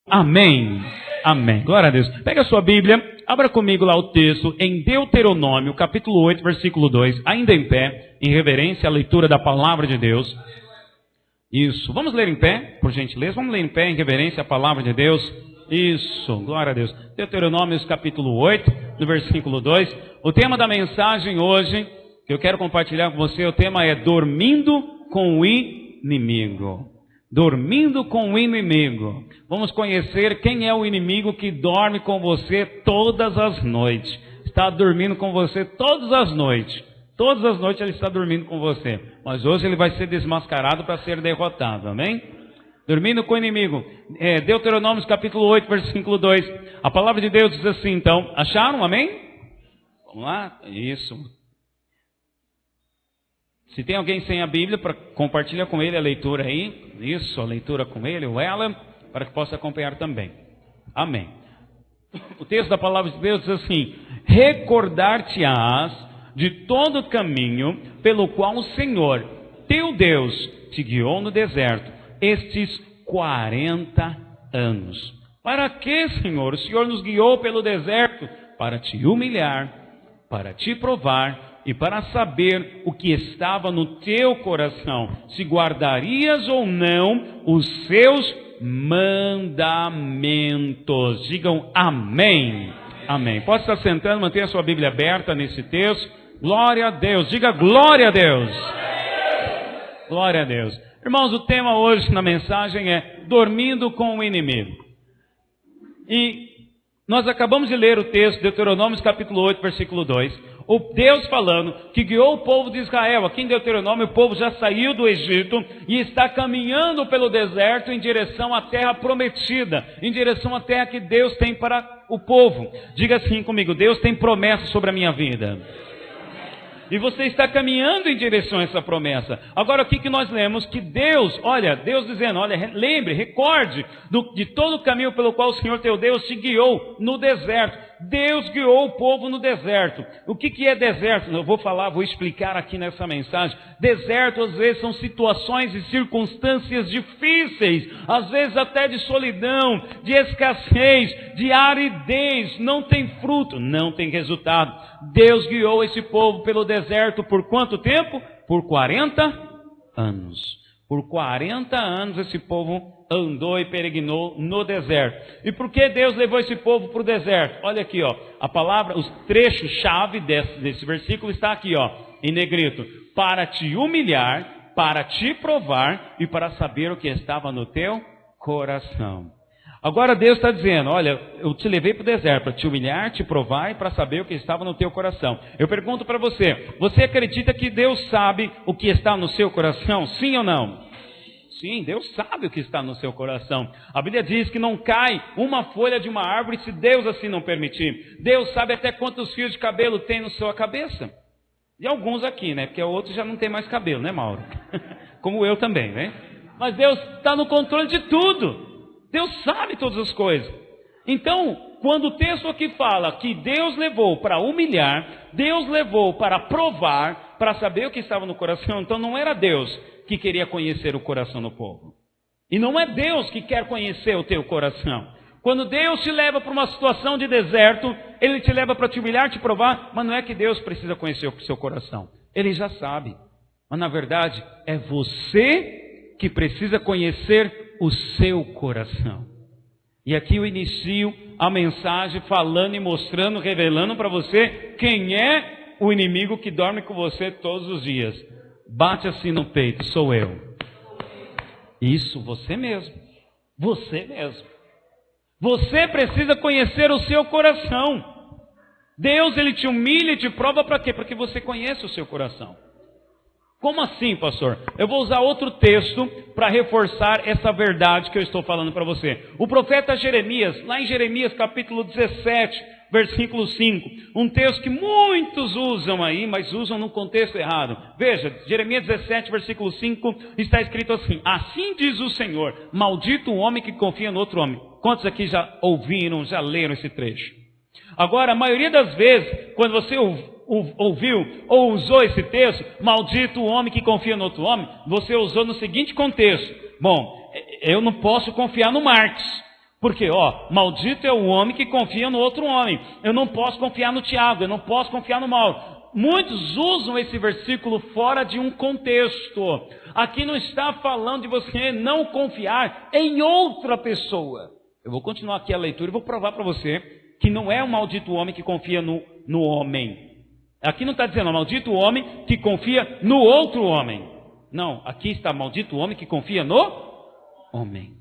Amém. Amém. Glória a Deus. Pega a sua Bíblia, abra comigo lá o texto em Deuteronômio, capítulo 8, versículo 2, ainda em pé, em reverência à leitura da palavra de Deus. Isso. Vamos ler em pé, por gentileza? Vamos ler em pé, em reverência à palavra de Deus. Isso. Glória a Deus. Deuteronômio, capítulo 8, no versículo 2. O tema da mensagem hoje, que eu quero compartilhar com você, o tema é dormindo com o inimigo. Dormindo com o inimigo. Vamos conhecer quem é o inimigo que dorme com você todas as noites. Está dormindo com você todas as noites. Todas as noites ele está dormindo com você. Mas hoje ele vai ser desmascarado para ser derrotado. Amém? Dormindo com o inimigo. Deuteronômio capítulo 8, versículo 2. A palavra de Deus diz assim, então. Acharam? Amém? Vamos lá? Isso. Se tem alguém sem a Bíblia, compartilha com ele a leitura aí. Isso, a leitura com ele ou ela, para que possa acompanhar também. Amém. O texto da palavra de Deus diz assim: recordar-te-ás de todo o caminho pelo qual o Senhor, teu Deus, te guiou no deserto, estes 40 anos. Para que, Senhor? O Senhor nos guiou pelo deserto para te humilhar, para te provar, e para saber o que estava no teu coração, se guardarias ou não os seus mandamentos. Digam amém. Amém. Pode estar sentando, mantenha a sua Bíblia aberta nesse texto. Glória a Deus. Diga glória a Deus. Glória a Deus. Irmãos, o tema hoje na mensagem é dormindo com o inimigo. E nós acabamos de ler o texto, Deuteronômio capítulo 8, versículo 2. O Deus falando que guiou o povo de Israel. Aqui em Deuteronômio o povo já saiu do Egito e está caminhando pelo deserto em direção à terra prometida, em direção à terra que Deus tem para o povo. Diga assim comigo: Deus tem promessa sobre a minha vida. E você está caminhando em direção a essa promessa. Agora o que nós lemos? Que Deus, Deus dizendo, lembre, recorde de todo o caminho pelo qual o Senhor teu Deus te guiou no deserto. Deus guiou o povo no deserto. O que é deserto? Eu vou explicar aqui nessa mensagem. Deserto às vezes são situações e circunstâncias difíceis, às vezes até de solidão, de escassez, de aridez, não tem fruto, não tem resultado. Deus guiou esse povo pelo deserto por quanto tempo? Por 40 anos. Por 40 anos esse povo andou e peregrinou no deserto. E por que Deus levou esse povo para o deserto? Olha aqui, a palavra, os trechos-chave desse versículo está aqui, em negrito. Para te humilhar, para te provar e para saber o que estava no teu coração. Agora Deus está dizendo, olha, eu te levei para o deserto para te humilhar, te provar e para saber o que estava no teu coração. Eu pergunto para você, você acredita que Deus sabe o que está no seu coração? Sim ou não? Sim, Deus sabe o que está no seu coração. A Bíblia diz que não cai uma folha de uma árvore se Deus assim não permitir. Deus sabe até quantos fios de cabelo tem na sua cabeça. E alguns aqui, né? Porque outros já não tem mais cabelo, né, Mauro? Como eu também, né? Mas Deus está no controle de tudo. Deus sabe todas as coisas. Então, quando o texto aqui fala que Deus levou para humilhar, Deus levou para provar, para saber o que estava no coração, então não era Deus que queria conhecer o coração do povo. E não é Deus que quer conhecer o teu coração. Quando Deus te leva para uma situação de deserto, Ele te leva para te humilhar, te provar, mas não é que Deus precisa conhecer o seu coração. Ele já sabe. Mas na verdade, é você que precisa conhecer o seu coração. E aqui eu inicio a mensagem falando e mostrando, revelando para você quem é o inimigo que dorme com você todos os dias. Bate assim no peito, sou eu. Isso, você mesmo. Você mesmo. Você precisa conhecer o seu coração. Deus, Ele te humilha e te prova para quê? Para que você conheça o seu coração. Como assim, pastor? Eu vou usar outro texto para reforçar essa verdade que eu estou falando para você. O profeta Jeremias, lá em Jeremias capítulo 17, versículo 5. Um texto que muitos usam aí, mas usam no contexto errado. Veja, Jeremias 17, versículo 5, está escrito assim: assim diz o Senhor, maldito o homem que confia no outro homem. Quantos aqui já ouviram, já leram esse trecho? Agora, a maioria das vezes, quando você ouviu ou usou esse texto, maldito o homem que confia no outro homem, você usou no seguinte contexto: bom, eu não posso confiar no Marx, Porque, maldito é o homem que confia no outro homem. Eu não posso confiar no Tiago, eu não posso confiar no Mauro. Muitos usam esse versículo fora de um contexto. Aqui não está falando de você não confiar em outra pessoa. Eu vou continuar aqui a leitura e vou provar para você que não é um maldito homem que confia no homem. Aqui não está dizendo maldito o homem que confia no outro homem. Não, aqui está maldito o homem que confia no homem.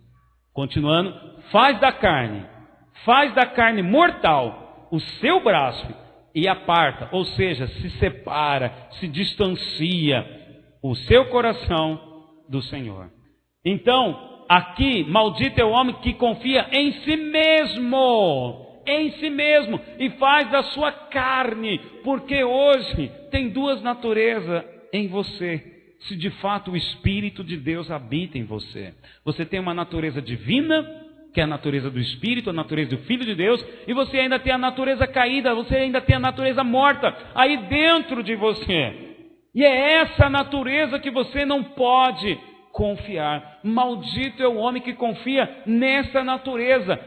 Continuando, faz da carne mortal o seu braço e aparta, ou seja, se separa, se distancia o seu coração do Senhor. Então, aqui, maldito é o homem que confia em si mesmo, e faz da sua carne, porque hoje tem duas naturezas em você. Se de fato o Espírito de Deus habita em você, você tem uma natureza divina, que é a natureza do Espírito, a natureza do Filho de Deus, e você ainda tem a natureza caída, você ainda tem a natureza morta aí dentro de você. E é essa natureza que você não pode confiar. Maldito é o homem que confia nessa natureza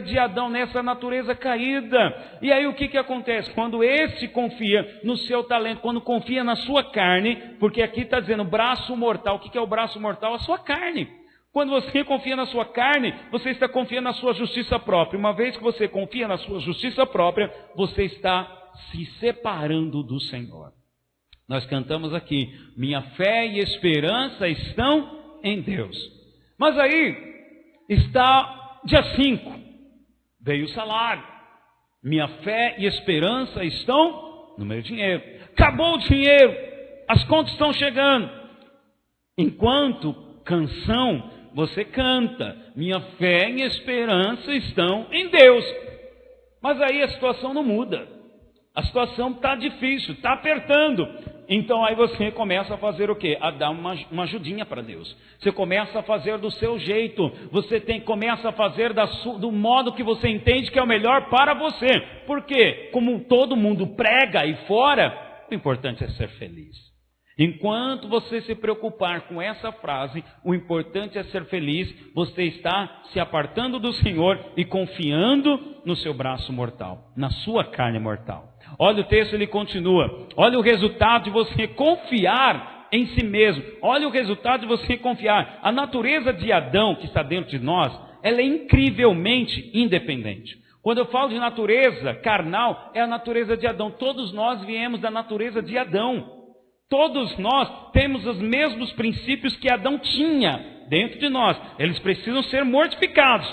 de Adão, nessa natureza caída. E aí o que acontece? Quando esse confia no seu talento, quando confia na sua carne, porque aqui está dizendo braço mortal. O que é o braço mortal? A sua carne. Quando você confia na sua carne, você está confiando na sua justiça própria. Uma vez que você confia na sua justiça própria, você está se separando do Senhor. Nós cantamos aqui, minha fé e esperança estão em Deus. Mas aí está dia 5, veio o salário. Minha fé e esperança estão no meu dinheiro. Acabou o dinheiro, as contas estão chegando. Enquanto canção, você canta, minha fé e esperança estão em Deus. Mas aí a situação não muda. A situação está difícil, está apertando. Então aí você começa a fazer o quê? A dar uma ajudinha para Deus. Você começa a fazer do seu jeito. Você começa a fazer do modo que você entende que é o melhor para você. Porque, como todo mundo prega aí fora, o importante é ser feliz. Enquanto você se preocupar com essa frase, o importante é ser feliz, você está se apartando do Senhor e confiando no seu braço mortal, na sua carne mortal. Olha o texto, ele continua. Olha o resultado de você confiar em si mesmo. Olha o resultado de você confiar. A natureza de Adão que está dentro de nós, ela é incrivelmente independente. Quando eu falo de natureza carnal, é a natureza de Adão. Todos nós viemos da natureza de Adão. Todos nós temos os mesmos princípios que Adão tinha dentro de nós. Eles precisam ser mortificados.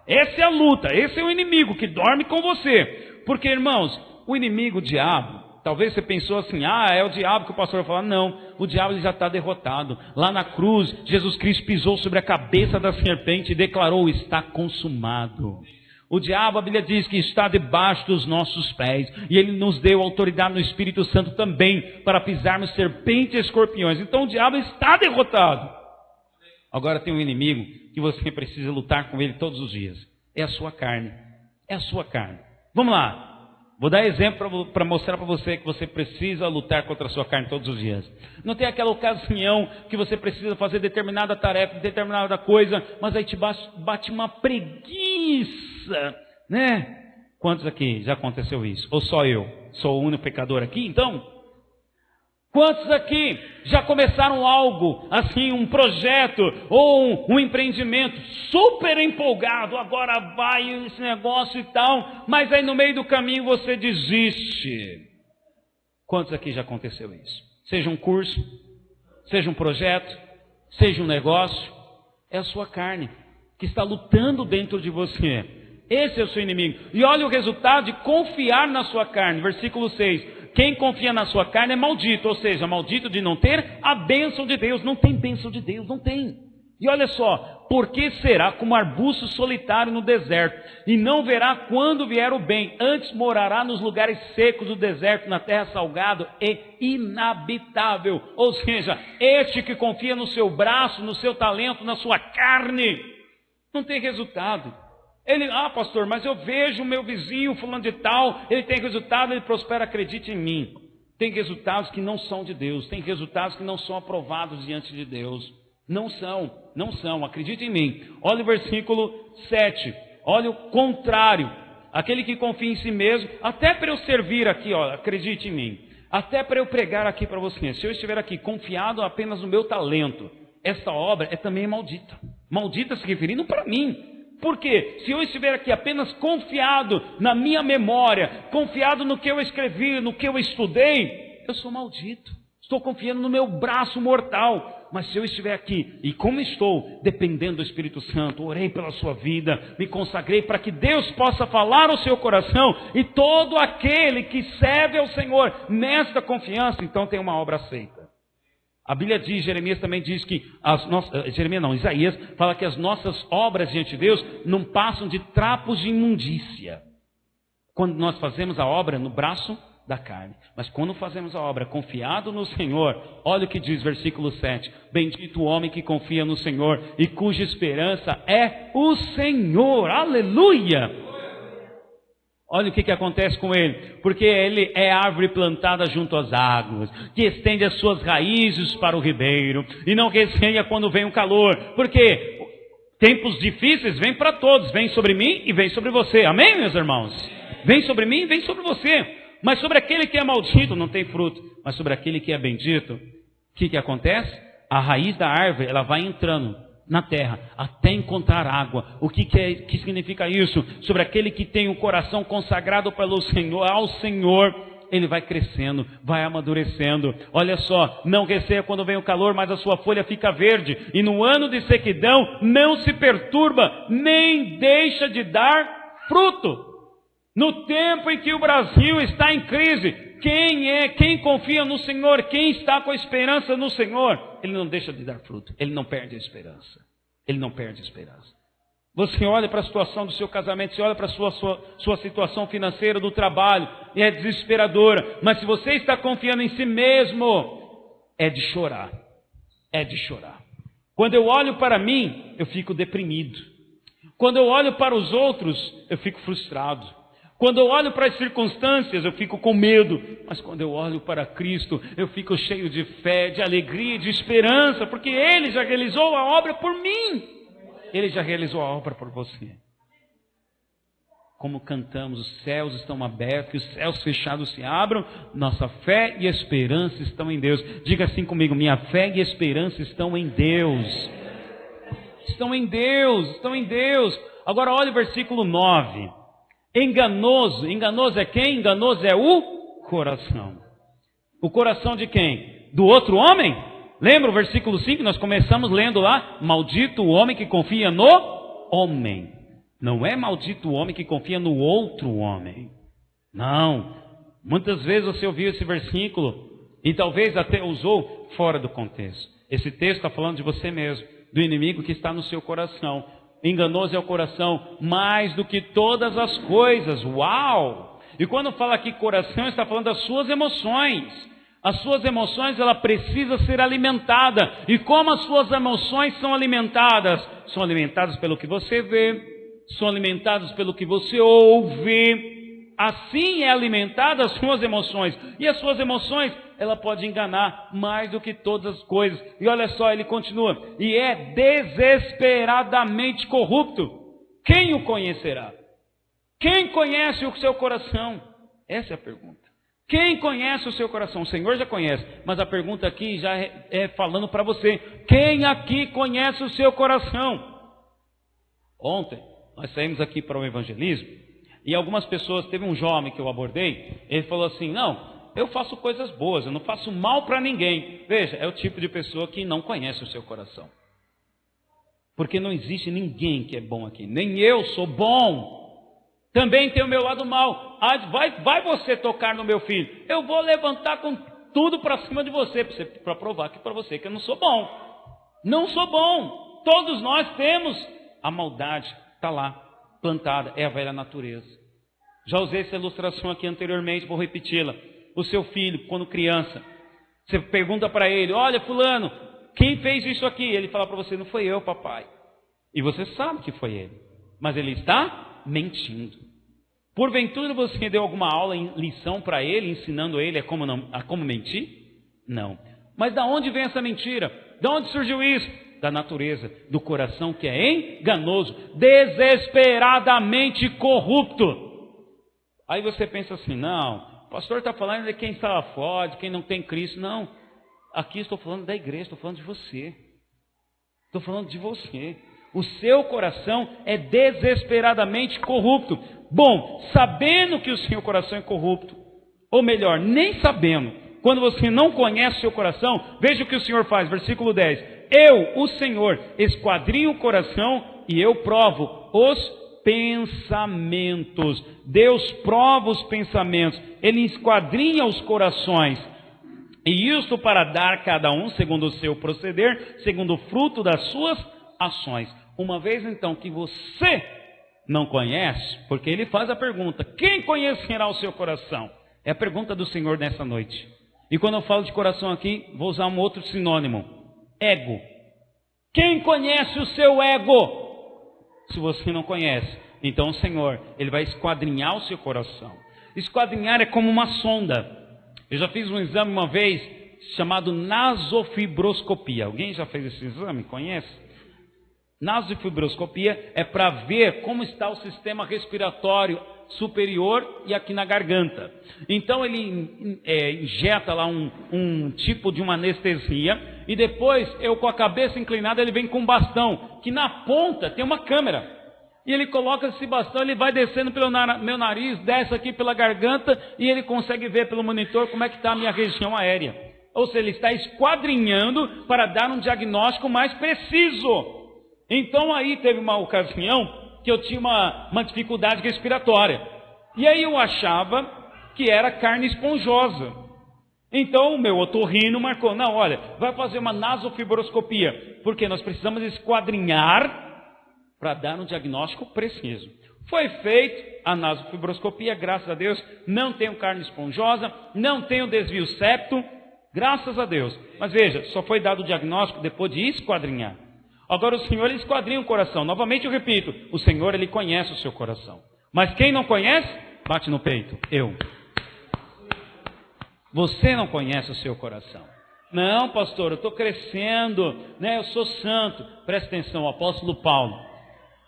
Essa é a luta, esse é o inimigo que dorme com você. Porque, irmãos, o inimigo, o diabo, talvez você pensou assim, é o diabo que o pastor vai falar. Não, o diabo ele já está derrotado. Lá na cruz, Jesus Cristo pisou sobre a cabeça da serpente e declarou, está consumado. O diabo, a Bíblia diz que está debaixo dos nossos pés. E ele nos deu autoridade no Espírito Santo também para pisarmos serpentes e escorpiões. Então o diabo está derrotado. Agora tem um inimigo que você precisa lutar com ele todos os dias. É a sua carne. É a sua carne. Vamos lá. Vou dar exemplo para mostrar para você que você precisa lutar contra a sua carne todos os dias. Não tem aquela ocasião que você precisa fazer determinada tarefa, determinada coisa, mas aí te bate uma preguiça, né? Quantos aqui já aconteceu isso? Ou só eu? Sou o único pecador aqui, então? Quantos aqui já começaram algo, assim, um projeto ou um empreendimento super empolgado, agora vai esse negócio e tal, mas aí no meio do caminho você desiste? Quantos aqui já aconteceu isso? Seja um curso, seja um projeto, seja um negócio, é a sua carne que está lutando dentro de você. Esse é o seu inimigo. E olha o resultado de confiar na sua carne, versículo 6. Quem confia na sua carne é maldito, ou seja, maldito de não ter a bênção de Deus. Não tem bênção de Deus, não tem. E olha só, porque será como arbusto solitário no deserto, e não verá quando vier o bem, antes morará nos lugares secos do deserto, na terra salgada e inabitável. Ou seja, este que confia no seu braço, no seu talento, na sua carne, não tem resultado. Ele, pastor, mas eu vejo o meu vizinho fulano de tal, ele tem resultado, ele prospera, acredite em mim. Tem resultados que não são de Deus, tem resultados que não são aprovados diante de Deus. Não são, acredite em mim. Olha o versículo 7, olha o contrário. Aquele que confia em si mesmo, até para eu servir aqui, ó, acredite em mim, até para eu pregar aqui para você, se eu estiver aqui confiado apenas no meu talento, esta obra é também maldita. Maldita se referindo para mim. Por quê? Se eu estiver aqui apenas confiado na minha memória, confiado no que eu escrevi, no que eu estudei, eu sou maldito. Estou confiando no meu braço mortal. Mas se eu estiver aqui, e como estou, dependendo do Espírito Santo, orei pela sua vida, me consagrei para que Deus possa falar ao seu coração, e todo aquele que serve ao Senhor nesta confiança, então tem uma obra aceita. A Bíblia diz, Jeremias também diz que, Isaías fala que as nossas obras diante de Deus não passam de trapos de imundícia. Quando nós fazemos a obra no braço da carne. Mas quando fazemos a obra confiado no Senhor, olha o que diz versículo 7. Bendito o homem que confia no Senhor e cuja esperança é o Senhor. Aleluia! Olha o que acontece com ele. Porque ele é árvore plantada junto às águas, que estende as suas raízes para o ribeiro e não receia quando vem o calor. Porque tempos difíceis vêm para todos. Vem sobre mim e vem sobre você. Amém, meus irmãos? Vem sobre mim e vem sobre você. Mas sobre aquele que é maldito não tem fruto. Mas sobre aquele que é bendito, o que acontece? A raiz da árvore, ela vai entrando na terra até encontrar água. O que significa isso? Sobre aquele que tem o coração consagrado pelo Senhor, ao Senhor, ele vai crescendo, vai amadurecendo. Olha só, não receia quando vem o calor, mas a sua folha fica verde. E no ano de sequidão não se perturba, nem deixa de dar fruto. No tempo em que o Brasil está em crise, quem confia no Senhor, quem está com a esperança no Senhor, ele não deixa de dar fruto, ele não perde a esperança, ele não perde a esperança. Você olha para a situação do seu casamento, você olha para a sua situação financeira, do trabalho, e é desesperadora, mas se você está confiando em si mesmo, é de chorar, é de chorar. Quando eu olho para mim, eu fico deprimido. Quando eu olho para os outros, eu fico frustrado. Quando eu olho para as circunstâncias, eu fico com medo. Mas quando eu olho para Cristo, eu fico cheio de fé, de alegria, de esperança, porque Ele já realizou a obra por mim. Ele já realizou a obra por você. Como cantamos, os céus estão abertos, os céus fechados se abram, nossa fé e esperança estão em Deus. Diga assim comigo, minha fé e esperança estão em Deus. Estão em Deus, estão em Deus. Agora olha o versículo 9. Enganoso é quem? Enganoso é o coração. O coração de quem? Do outro homem? Lembra o versículo 5? Nós começamos lendo lá, maldito o homem que confia no homem. Não é maldito o homem que confia no outro homem. Não. Muitas vezes você ouviu esse versículo e talvez até usou fora do contexto. Esse texto está falando de você mesmo, do inimigo que está no seu coração. Enganoso é o coração mais do que todas as coisas. Uau! E quando fala aqui coração, está falando das suas emoções. As suas emoções, ela precisa ser alimentada. E como as suas emoções são alimentadas? São alimentadas pelo que você vê, são alimentadas pelo que você ouve. Assim é alimentada as suas emoções. E as suas emoções, ela pode enganar mais do que todas as coisas. E olha só, ele continua. E é desesperadamente corrupto. Quem o conhecerá? Quem conhece o seu coração? Essa é a pergunta. Quem conhece o seu coração? O Senhor já conhece. Mas a pergunta aqui já é falando para você. Quem aqui conhece o seu coração? Ontem, nós saímos aqui para o evangelismo. E algumas pessoas, teve um jovem que eu abordei, ele falou assim, não, eu faço coisas boas, eu não faço mal para ninguém. Veja, é o tipo de pessoa que não conhece o seu coração. Porque não existe ninguém que é bom aqui, nem eu sou bom. Também tem o meu lado mal. Vai você tocar no meu filho, eu vou levantar com tudo para cima de você, para provar que para você que eu não sou bom. Não sou bom. Todos nós temos a maldade, está lá. Plantada, é a velha natureza. Já usei essa ilustração aqui anteriormente, vou repeti-la. O seu filho, quando criança, você pergunta para ele, olha fulano, quem fez isso aqui? Ele fala para você, não foi eu, papai. E você sabe que foi ele. Mas ele está mentindo. Porventura você deu alguma aula, lição para ele, ensinando ele a como mentir? Não. Mas da onde vem essa mentira? Da onde surgiu isso? da natureza, do coração que é enganoso, desesperadamente corrupto. Aí você pensa assim, não, o pastor está falando de quem está lá fora, de quem não tem Cristo. Não, aqui estou falando da igreja, estou falando de você. Estou falando de você. O seu coração é desesperadamente corrupto. Bom, sabendo que o seu coração é corrupto, ou melhor, nem sabendo, quando você não conhece o seu coração, veja o que o Senhor faz, versículo 10. Eu, o Senhor, esquadrinho o coração e eu provo os pensamentos. Deus prova os pensamentos, Ele esquadrinha os corações. E isto para dar a cada um, segundo o seu proceder, segundo o fruto das suas ações. Uma vez então que você não conhece, porque Ele faz a pergunta, quem conhecerá o seu coração? É a pergunta do Senhor nessa noite. E quando eu falo de coração aqui, vou usar um outro sinônimo, ego. Quem conhece o seu ego? Se você não conhece, então o Senhor, Ele vai esquadrinhar o seu coração. Esquadrinhar é como uma sonda. Eu já fiz um exame uma vez, chamado nasofibroscopia. Alguém já fez esse exame? Conhece? Nasofibroscopia é para ver como está o sistema respiratório superior e aqui na garganta. Então ele injeta lá um tipo de uma anestesia e depois eu com a cabeça inclinada ele vem com um bastão que na ponta tem uma câmera e ele coloca esse bastão, ele vai descendo pelo meu nariz, desce aqui pela garganta e ele consegue ver pelo monitor como é que está a minha região aérea. Ou seja, ele está esquadrinhando para dar um diagnóstico mais preciso. Então aí teve uma ocasião que eu tinha uma dificuldade respiratória. E aí eu achava que era carne esponjosa. Então o meu otorrino marcou, não, olha, vai fazer uma nasofibroscopia, porque nós precisamos esquadrinhar para dar um diagnóstico preciso. Foi feita a nasofibroscopia, graças a Deus, não tenho carne esponjosa, não tenho desvio septo, graças a Deus. Mas veja, só foi dado o diagnóstico depois de esquadrinhar. Agora o Senhor, Ele esquadrinha o coração. Novamente eu repito, o Senhor, Ele conhece o seu coração. Mas quem não conhece, bate no peito. Eu. Você não conhece o seu coração. Não, pastor, eu estou crescendo, né? Eu sou santo. Presta atenção, o apóstolo Paulo,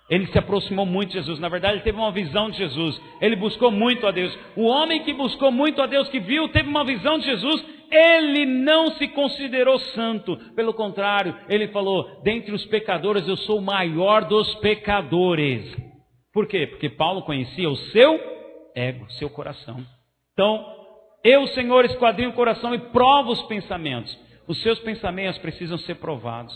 ele se aproximou muito de Jesus. Na verdade, ele teve uma visão de Jesus. Ele buscou muito a Deus. O homem que buscou muito a Deus, que viu, teve uma visão de Jesus. Ele não se considerou santo. Pelo contrário, ele falou, dentre os pecadores eu sou o maior dos pecadores. Por quê? Porque Paulo conhecia o seu ego, seu coração. Então, eu, Senhor, esquadrinho o coração e provo os pensamentos. Os seus pensamentos precisam ser provados.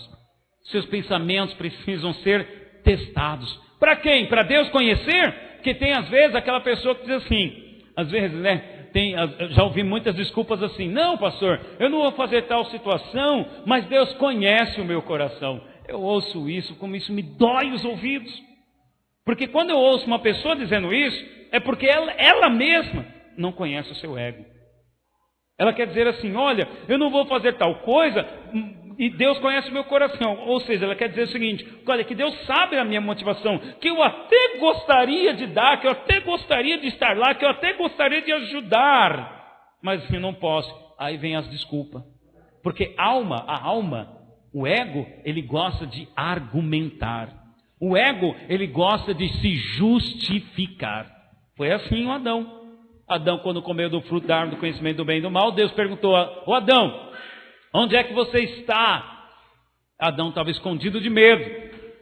Os seus pensamentos precisam ser testados. Para quem? Para Deus conhecer? Porque tem às vezes aquela pessoa que diz assim, às vezes, né? Já ouvi muitas desculpas assim, não pastor, eu não vou fazer tal situação, mas Deus conhece o meu coração. Eu ouço isso, como isso me dói os ouvidos. Porque quando eu ouço uma pessoa dizendo isso, é porque ela mesma não conhece o seu ego. Ela quer dizer assim, olha, eu não vou fazer tal coisa, e Deus conhece o meu coração. Ou seja, ela quer dizer o seguinte, olha, que Deus sabe a minha motivação, que eu até gostaria de dar, que eu até gostaria de estar lá, que eu até gostaria de ajudar, mas eu não posso. Aí vem as desculpas. Porque a alma, o ego, ele gosta de argumentar. O ego, ele gosta de se justificar. Foi assim o Adão. Adão, quando comeu do fruto da árvore do conhecimento do bem e do mal, Deus perguntou, ô Adão, onde é que você está? Adão estava escondido de medo.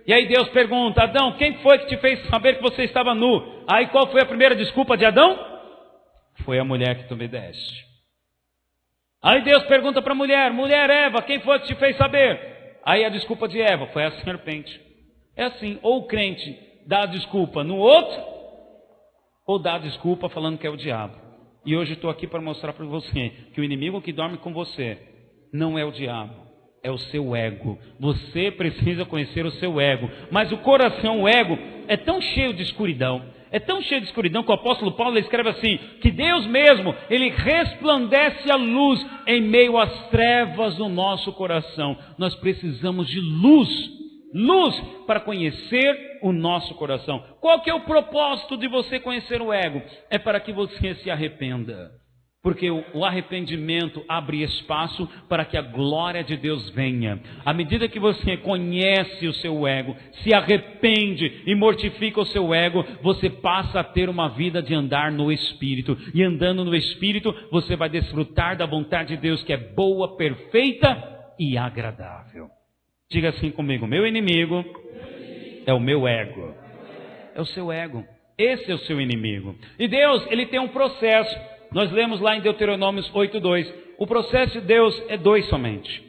E aí Deus pergunta, Adão, quem foi que te fez saber que você estava nu? Aí qual foi a primeira desculpa de Adão? Foi a mulher que tu me deste. Aí Deus pergunta para a mulher, mulher Eva, quem foi que te fez saber? Aí a desculpa de Eva foi a serpente. É assim, ou o crente dá a desculpa no outro, ou dá a desculpa falando que é o diabo. E hoje eu estou aqui para mostrar para você que o inimigo que dorme com você não é o diabo, é o seu ego. Você precisa conhecer o seu ego. Mas o coração, o ego, é tão cheio de escuridão. É tão cheio de escuridão que o apóstolo Paulo escreve assim, que Deus mesmo, Ele resplandece a luz em meio às trevas do nosso coração. Nós precisamos de luz para conhecer o nosso coração. Qual que é o propósito de você conhecer o ego? É para que você se arrependa. Porque o arrependimento abre espaço para que a glória de Deus venha. À medida que você conhece o seu ego, se arrepende e mortifica o seu ego, você passa a ter uma vida de andar no Espírito. E andando no Espírito, você vai desfrutar da vontade de Deus, que é boa, perfeita e agradável. Diga assim comigo: meu inimigo é o meu ego. É o seu ego. Esse é o seu inimigo. E Deus, Ele tem um processo. Nós lemos lá em Deuteronômio 8:2. O processo de Deus é 2 somente.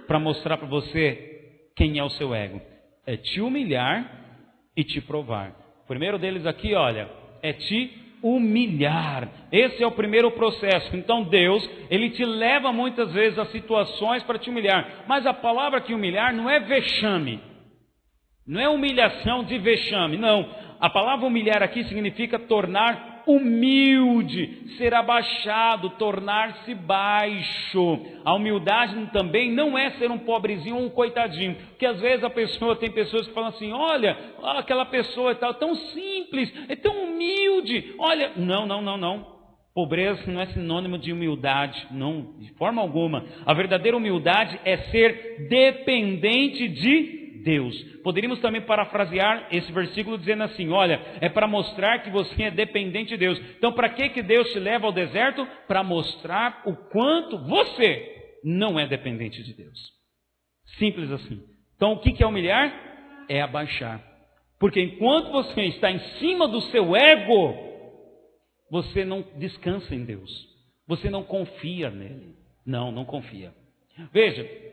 Para mostrar para você quem é o seu ego. É te humilhar e te provar. O primeiro deles aqui, olha, é te humilhar. Esse é o primeiro processo. Então Deus, Ele te leva muitas vezes a situações para te humilhar. Mas a palavra que humilhar não é vexame. Não é humilhação de vexame, não. A palavra humilhar aqui significa tornar humilde, ser abaixado, tornar-se baixo. A humildade também não é ser um pobrezinho ou um coitadinho, porque às vezes tem pessoas que falam assim: olha, aquela pessoa é tão simples, é tão humilde, olha, não. Pobreza não é sinônimo de humildade, não, de forma alguma. A verdadeira humildade é ser dependente de Deus. Poderíamos também parafrasear esse versículo dizendo assim: olha, é para mostrar que você é dependente de Deus. Então para que Deus te leva ao deserto? Para mostrar o quanto você não é dependente de Deus. Simples assim. Então o que é humilhar? É abaixar. Porque enquanto você está em cima do seu ego, você não descansa em Deus. Você não confia nele. Não confia. Veja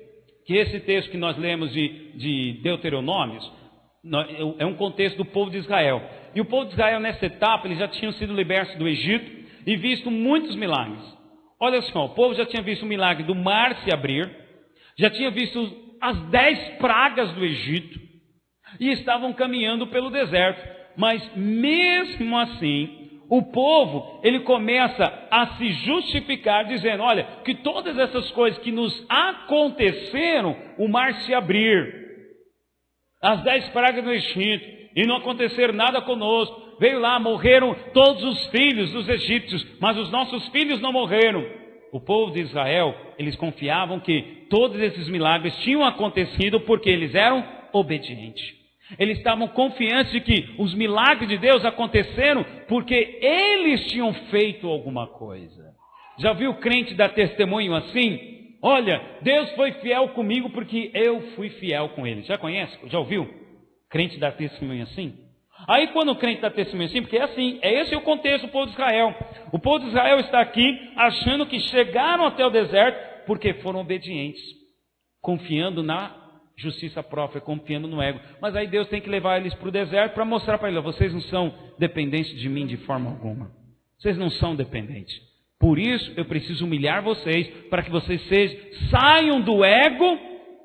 que esse texto que nós lemos de Deuteronômios é um contexto do povo de Israel. E o povo de Israel, nessa etapa, eles já tinham sido libertos do Egito e visto muitos milagres. Olha só, o povo já tinha visto o milagre do mar se abrir, já tinha visto as 10 pragas do Egito e estavam caminhando pelo deserto. Mas mesmo assim, o povo, ele começa a se justificar dizendo: olha, que todas essas coisas que nos aconteceram, o mar se abrir, as 10 pragas do Egito, e não acontecer nada conosco, veio lá, morreram todos os filhos dos egípcios, mas os nossos filhos não morreram. O povo de Israel, eles confiavam que todos esses milagres tinham acontecido porque eles eram obedientes. Eles estavam confiantes de que os milagres de Deus aconteceram porque eles tinham feito alguma coisa. Já viu crente dar testemunho assim? Olha, Deus foi fiel comigo porque eu fui fiel com ele. Já conhece? Já ouviu? Crente dar testemunho assim? Aí quando o crente dá testemunho assim, porque é assim, esse é o contexto do povo de Israel. O povo de Israel está aqui achando que chegaram até o deserto porque foram obedientes, confiando na justiça própria, confiando no ego. Mas aí Deus tem que levar eles para o deserto para mostrar para eles: vocês não são dependentes de mim de forma alguma. Vocês não são dependentes. Por isso eu preciso humilhar vocês, para que vocês saiam do ego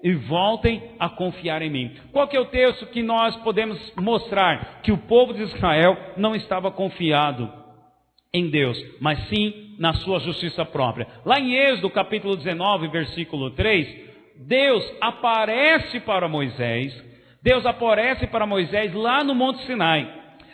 e voltem a confiar em mim. Qual que é o texto que nós podemos mostrar que o povo de Israel não estava confiado em Deus, mas sim na sua justiça própria? Lá em Êxodo capítulo 19, versículo 3, Deus aparece para Moisés. Deus aparece para Moisés lá no Monte Sinai.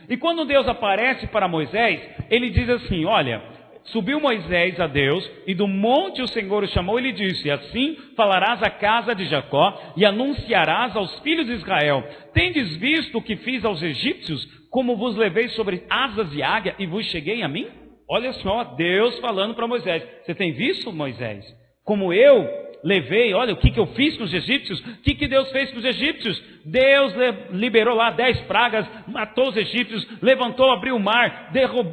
E quando Deus aparece para Moisés, ele diz assim: olha, subiu Moisés a Deus, e do monte o Senhor o chamou, e lhe disse: assim falarás à casa de Jacó, e anunciarás aos filhos de Israel: tendes visto o que fiz aos egípcios, como vos levei sobre asas de águia, e vos cheguei a mim? Olha só, Deus falando para Moisés: você tem visto, Moisés, como eu levei, olha o que eu fiz com os egípcios? O que Deus fez com os egípcios? Deus liberou lá 10 pragas, matou os egípcios, levantou, abriu o mar,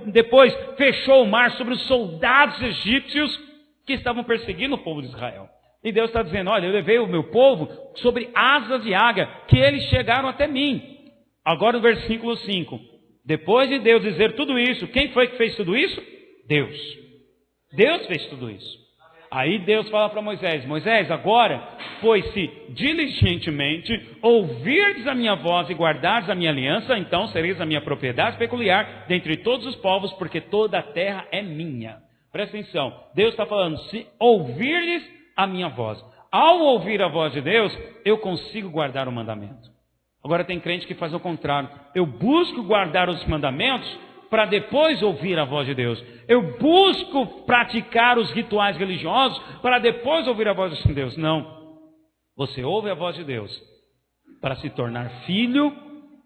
depois fechou o mar sobre os soldados egípcios que estavam perseguindo o povo de Israel. E Deus está dizendo: olha, eu levei o meu povo sobre asas de águia, que eles chegaram até mim. Agora no versículo 5, depois de Deus dizer tudo isso, quem foi que fez tudo isso? Deus. Deus fez tudo isso. Aí Deus fala para Moisés: Moisés, agora, pois se diligentemente ouvirdes a minha voz e guardardes a minha aliança, então sereis a minha propriedade peculiar dentre todos os povos, porque toda a terra é minha. Presta atenção, Deus está falando: se ouvirdes a minha voz. Ao ouvir a voz de Deus, eu consigo guardar o mandamento. Agora tem crente que faz o contrário: eu busco guardar os mandamentos para depois ouvir a voz de Deus. Eu busco praticar os rituais religiosos para depois ouvir a voz de Deus. Não. Você ouve a voz de Deus para se tornar filho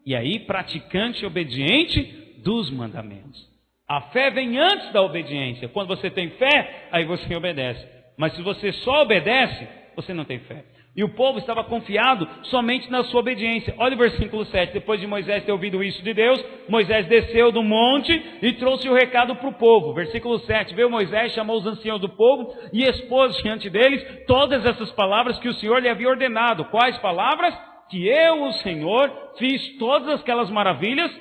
e aí praticante e obediente dos mandamentos. A fé vem antes da obediência. Quando você tem fé, aí você obedece. Mas se você só obedece, você não tem fé. E o povo estava confiado somente na sua obediência. Olha o versículo 7. Depois de Moisés ter ouvido isso de Deus, Moisés desceu do monte e trouxe o recado para o povo. Versículo 7. Veio Moisés, chamou os anciãos do povo e expôs diante deles todas essas palavras que o Senhor lhe havia ordenado. Quais palavras? Que eu, o Senhor, fiz todas aquelas maravilhas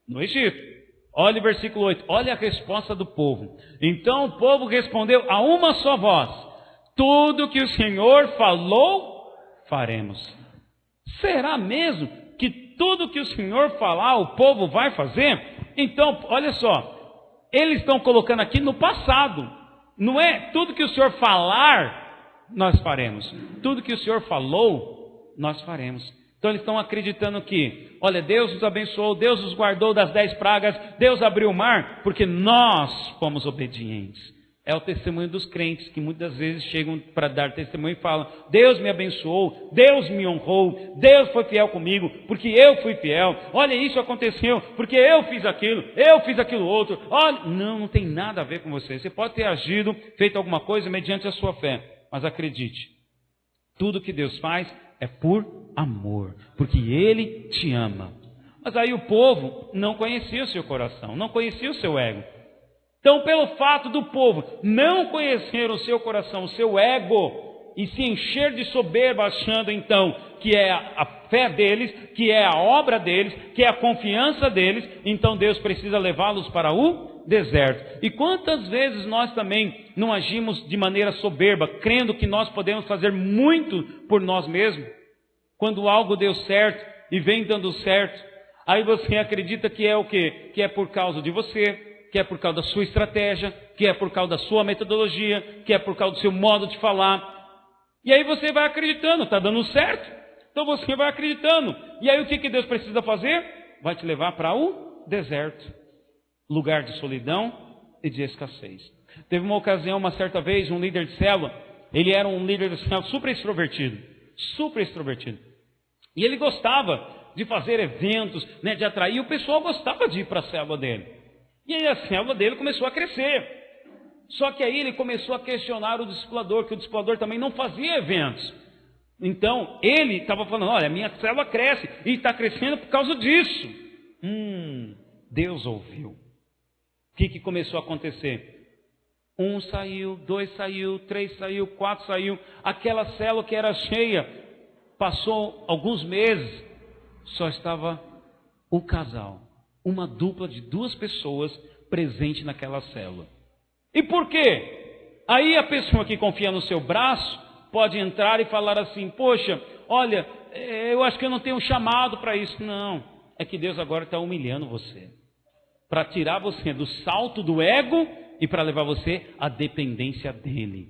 no Egito. Olha o versículo 8. Olha a resposta do povo. Então o povo respondeu a uma só voz: tudo que o Senhor falou, faremos. Será mesmo que tudo que o Senhor falar, o povo vai fazer? Então, olha só, eles estão colocando aqui no passado. Não é tudo que o Senhor falar, nós faremos. Tudo que o Senhor falou, nós faremos. Então eles estão acreditando que, olha, Deus nos abençoou, Deus nos guardou das 10 pragas, Deus abriu o mar, porque nós fomos obedientes. É o testemunho dos crentes, que muitas vezes chegam para dar testemunho e falam: Deus me abençoou, Deus me honrou, Deus foi fiel comigo, porque eu fui fiel. Olha, isso aconteceu, porque eu fiz aquilo outro. Olha, não tem nada a ver com você. Você pode ter agido, feito alguma coisa mediante a sua fé, mas acredite, tudo que Deus faz é por amor, porque Ele te ama. Mas aí o povo não conhecia o seu coração, não conhecia o seu ego. Então, pelo fato do povo não conhecer o seu coração, o seu ego, e se encher de soberba, achando então que é a fé deles, que é a obra deles, que é a confiança deles, então Deus precisa levá-los para o deserto. E quantas vezes nós também não agimos de maneira soberba, crendo que nós podemos fazer muito por nós mesmos? Quando algo deu certo e vem dando certo, aí você acredita que é o quê? Que é por causa de você, que é por causa da sua estratégia, que é por causa da sua metodologia, que é por causa do seu modo de falar. E aí você vai acreditando, está dando certo, então você vai acreditando. E aí o que Deus precisa fazer? Vai te levar para o deserto, lugar de solidão e de escassez. Teve uma ocasião, uma certa vez, um líder de célula, ele era um líder de célula super extrovertido. E ele gostava de fazer eventos, né, de atrair, o pessoal gostava de ir para a célula dele. E aí a célula dele começou a crescer. Só que aí ele começou a questionar o discipulador, que o discipulador também não fazia eventos. Então ele estava falando: olha, minha célula cresce e está crescendo por causa disso. Deus ouviu. O que começou a acontecer? 1 saiu, 2 saiu, 3 saiu, 4 saiu. Aquela célula que era cheia, passou alguns meses, só estava o casal. Uma dupla de 2 pessoas presente naquela célula. E por quê? Aí a pessoa que confia no seu braço pode entrar e falar assim: poxa, olha, eu acho que eu não tenho chamado para isso. Não, é que Deus agora está humilhando você, para tirar você do salto do ego e para levar você à dependência dele.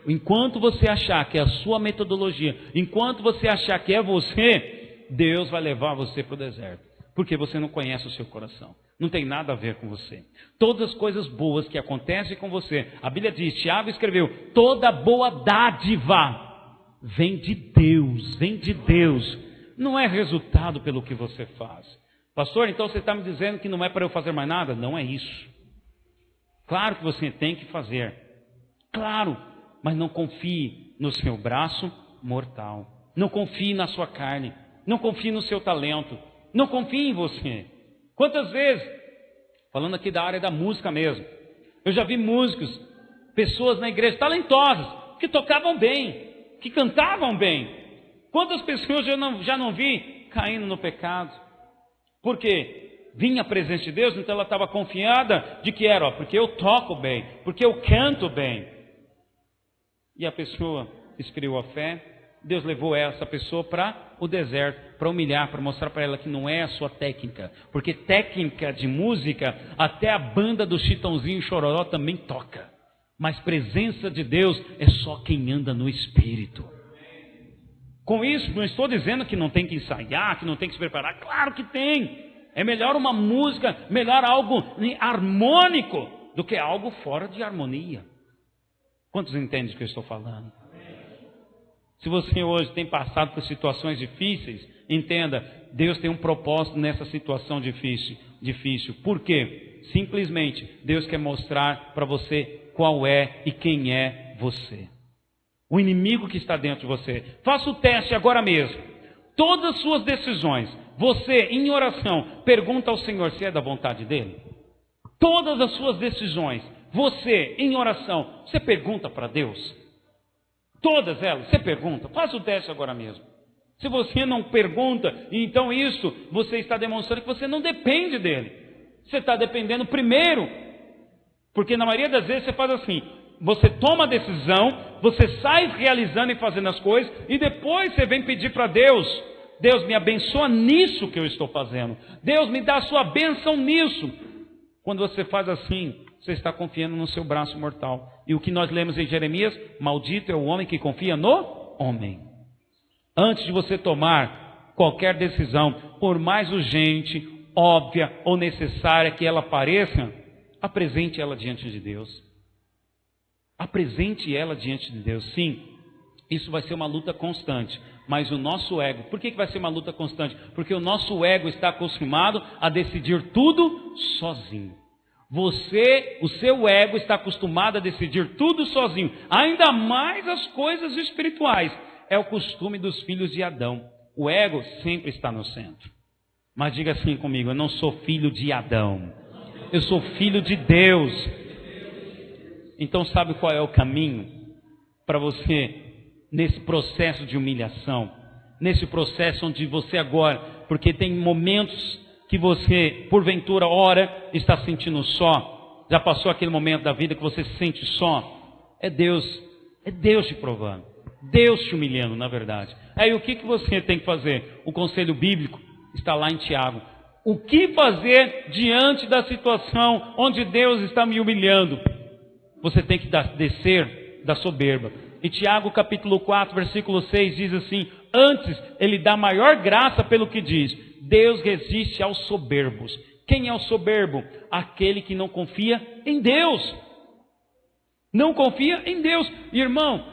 Enquanto você achar que é a sua metodologia, enquanto você achar que é você, Deus vai levar você para o deserto. Porque você não conhece o seu coração. Não tem nada a ver com você. Todas as coisas boas que acontecem com você, a Bíblia diz, Tiago escreveu, toda boa dádiva vem de Deus, não é resultado pelo que você faz. Pastor, então você está me dizendo que não é para eu fazer mais nada? Não é isso. Claro que você tem que fazer, claro, mas não confie no seu braço mortal, não confie na sua carne, não confie no seu talento, não confie em você. Quantas vezes, falando aqui da área da música mesmo, eu já vi músicos, pessoas na igreja talentosas, que tocavam bem, que cantavam bem. Quantas pessoas eu já não vi caindo no pecado? Por quê? Vinha a presença de Deus, então ela estava confiada de que era, porque eu toco bem, porque eu canto bem. E a pessoa esfriou a fé. Deus levou essa pessoa para o deserto, para humilhar, para mostrar para ela que não é a sua técnica. Porque técnica de música, até a banda do Chitãozinho e Chororó também toca. Mas presença de Deus é só quem anda no Espírito. Com isso, não estou dizendo que não tem que ensaiar, que não tem que se preparar. Claro que tem. É melhor uma música, melhor algo harmônico do que algo fora de harmonia. Quantos entendem o que eu estou falando? Se você hoje tem passado por situações difíceis, entenda, Deus tem um propósito nessa situação difícil. Por quê? Simplesmente, Deus quer mostrar para você qual é e quem é você. O inimigo que está dentro de você. Faça o teste agora mesmo. Todas as suas decisões, você em oração, pergunta ao Senhor se é da vontade dEle. Todas as suas decisões, você em oração, você pergunta para Deus. Todas elas, você pergunta. Faça o teste agora mesmo. Se você não pergunta, então isso você está demonstrando que você não depende dEle. Você está dependendo primeiro. Porque na maioria das vezes você faz assim. Você toma a decisão, você sai realizando e fazendo as coisas, e depois você vem pedir para Deus. Deus, me abençoa nisso que eu estou fazendo. Deus, me dá a sua bênção nisso. Quando você faz assim, você está confiando no seu braço mortal. E o que nós lemos em Jeremias, maldito é o homem que confia no homem. Antes de você tomar qualquer decisão, por mais urgente, óbvia ou necessária que ela pareça, apresente ela diante de Deus. Apresente ela diante de Deus. Sim, isso vai ser uma luta constante. Mas o nosso ego, por que vai ser uma luta constante? Porque o nosso ego está acostumado a decidir tudo sozinho. O seu ego está acostumado a decidir tudo sozinho. Ainda mais as coisas espirituais. É o costume dos filhos de Adão. O ego sempre está no centro. Mas diga assim comigo, eu não sou filho de Adão. Eu sou filho de Deus. Então sabe qual é o caminho para você, nesse processo de humilhação, nesse processo onde você agora, porque tem momentos que você, porventura, ora, está sentindo só, já passou aquele momento da vida que você se sente só, é Deus te provando, Deus te humilhando, na verdade. Aí o que você tem que fazer? O conselho bíblico está lá em Tiago. O que fazer diante da situação onde Deus está me humilhando? Você tem que descer da soberba. E Tiago capítulo 4, versículo 6 diz assim: antes ele dá maior graça pelo que diz, Deus resiste aos soberbos. Quem é o soberbo? Aquele que não confia em Deus. Não confia em Deus. Irmão,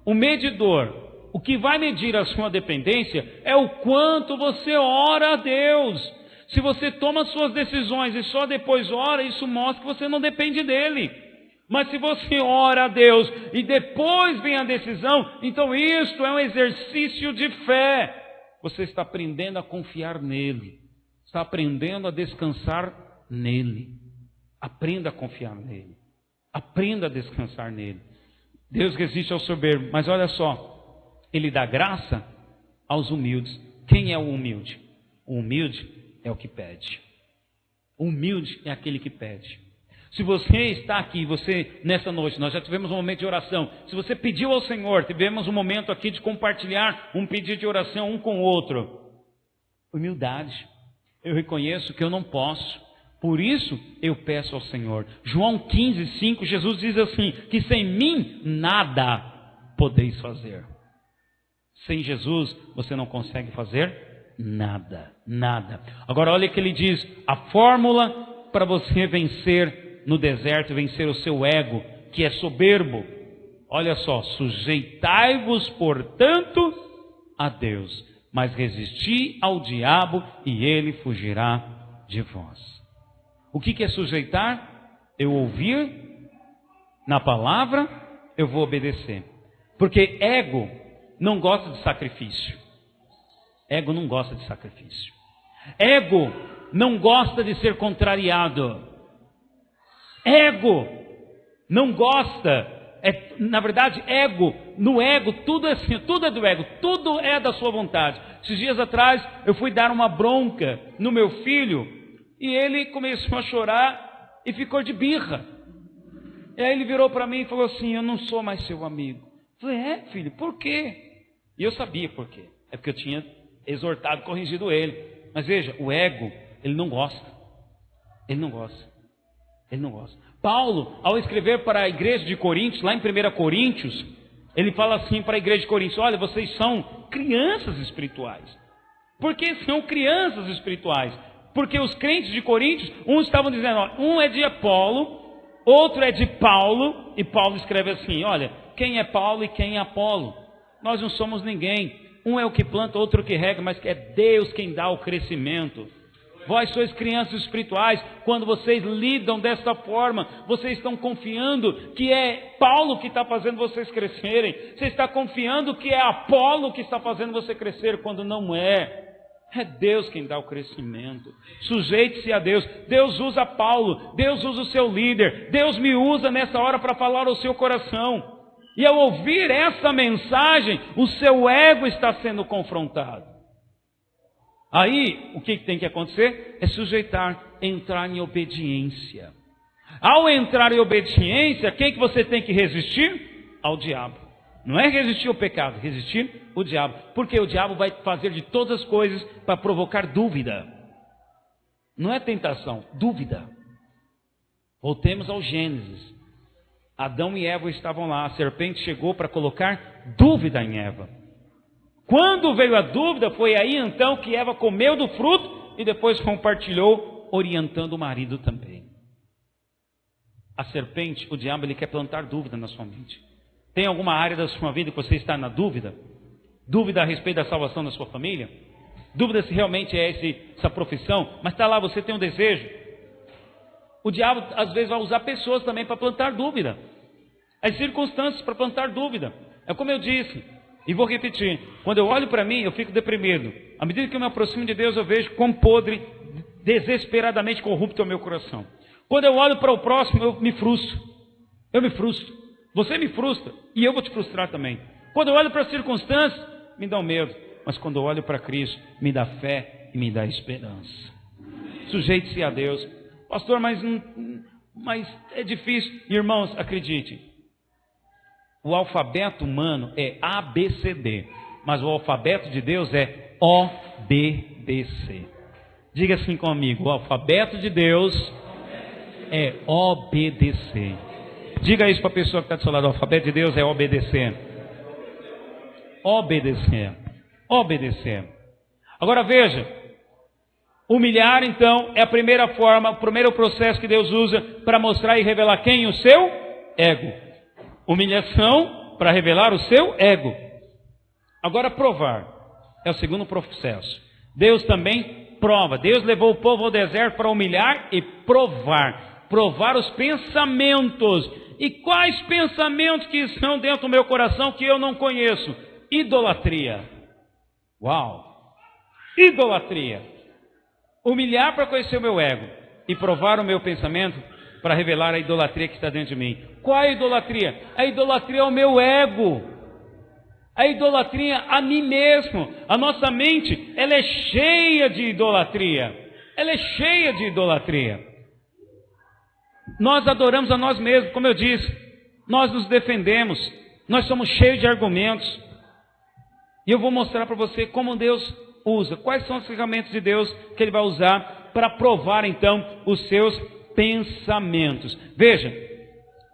o medidor, o que vai medir a sua dependência é o quanto você ora a Deus. Se você toma suas decisões e só depois ora, isso mostra que você não depende dele. Mas se você ora a Deus e depois vem a decisão, então isto é um exercício de fé. Você está aprendendo a confiar nele. Está aprendendo a descansar nele. Aprenda a confiar nele. Aprenda a descansar nele. Deus resiste ao soberbo, mas olha só, ele dá graça aos humildes. Quem é o humilde? O humilde é o que pede. O humilde é aquele que pede. Se você está aqui, você nessa noite, nós já tivemos um momento de oração. Se você pediu ao Senhor, tivemos um momento aqui de compartilhar um pedido de oração um com o outro. Humildade. Eu reconheço que eu não posso. Por isso eu peço ao Senhor. João 15, 5, Jesus diz assim, que sem mim nada podeis fazer. Sem Jesus você não consegue fazer nada, nada. Agora olha que ele diz, a fórmula para você vencer no deserto, vencer o seu ego, que é soberbo. Olha só, sujeitai-vos, portanto, a Deus, mas resisti ao diabo e ele fugirá de vós. O que é sujeitar? Eu ouvir na palavra, eu vou obedecer. Porque ego não gosta de sacrifício. Ego não gosta de sacrifício. Ego não gosta de ser contrariado. Ego não gosta, na verdade, no ego, tudo é assim, tudo é do ego, tudo é da sua vontade. Esses dias atrás, eu fui dar uma bronca no meu filho, e ele começou a chorar e ficou de birra. E aí ele virou para mim e falou assim, eu não sou mais seu amigo. Eu falei, filho, por quê? E eu sabia por quê. É porque eu tinha exortado, corrigido ele. Mas veja, o ego, ele não gosta. Ele não gosta. Ele não gosta. Paulo, ao escrever para a igreja de Coríntios, lá em 1 Coríntios, ele fala assim para a igreja de Coríntios, olha, vocês são crianças espirituais. Por que são crianças espirituais? Porque os crentes de Coríntios, uns estavam dizendo, ó, um é de Apolo, outro é de Paulo, e Paulo escreve assim, olha, quem é Paulo e quem é Apolo? Nós não somos ninguém. Um é o que planta, outro que rega, mas é Deus quem dá o crescimento. Vós sois crianças espirituais, quando vocês lidam dessa forma, vocês estão confiando que é Paulo que está fazendo vocês crescerem. Você está confiando que é Apolo que está fazendo você crescer, quando não é. É Deus quem dá o crescimento. Sujeite-se a Deus. Deus usa Paulo, Deus usa o seu líder, Deus me usa nessa hora para falar ao seu coração. E ao ouvir essa mensagem, o seu ego está sendo confrontado. Aí, o que tem que acontecer? É sujeitar, entrar em obediência. Ao entrar em obediência, quem que você tem que resistir? Ao diabo. Não é resistir ao pecado, resistir ao diabo. Porque o diabo vai fazer de todas as coisas para provocar dúvida. Não é tentação, dúvida. Voltemos ao Gênesis. Adão e Eva estavam lá, a serpente chegou para colocar dúvida em Eva. Quando veio a dúvida, foi aí então que Eva comeu do fruto e depois compartilhou, orientando o marido também. A serpente, o diabo, ele quer plantar dúvida na sua mente. Tem alguma área da sua vida que você está na dúvida? Dúvida a respeito da salvação da sua família? Dúvida se realmente é essa profissão? Mas está lá, você tem um desejo. O diabo às vezes vai usar pessoas também para plantar dúvida. As circunstâncias para plantar dúvida. É como eu disse, e vou repetir. Quando eu olho para mim, eu fico deprimido. À medida que eu me aproximo de Deus, eu vejo quão podre, desesperadamente corrupto é o meu coração. Quando eu olho para o próximo, eu me frustro. Eu me frustro. Você me frustra e eu vou te frustrar também. Quando eu olho para as circunstâncias, me dá um medo. Mas quando eu olho para Cristo, me dá fé e me dá esperança. Sujeite-se a Deus. Pastor, mas é difícil. Irmãos, acredite. O alfabeto humano é ABCD. Mas o alfabeto de Deus é OBDC. Diga assim comigo. O alfabeto de Deus é obedecer. Diga isso para a pessoa que está do seu lado. O alfabeto de Deus é obedecer. Obedecer. Obedecer. Agora veja. Humilhar, então, é a primeira forma, o primeiro processo que Deus usa para mostrar e revelar quem? O seu ego. Humilhação para revelar o seu ego. Agora, provar é o segundo processo. Deus também prova. Deus levou o povo ao deserto para humilhar e provar. Provar os pensamentos. E quais pensamentos que estão dentro do meu coração que eu não conheço? Idolatria. Uau! Idolatria. Humilhar para conhecer o meu ego e provar o meu pensamento para revelar a idolatria que está dentro de mim. Qual é a idolatria? A idolatria é o meu ego. A idolatria a mim mesmo. A nossa mente, ela é cheia de idolatria. Ela é cheia de idolatria. Nós adoramos a nós mesmos, como eu disse. Nós nos defendemos. Nós somos cheios de argumentos. E eu vou mostrar para você como Deus usa. Quais são as ferramentas de Deus que Ele vai usar para provar então os seus pensamentos? Veja,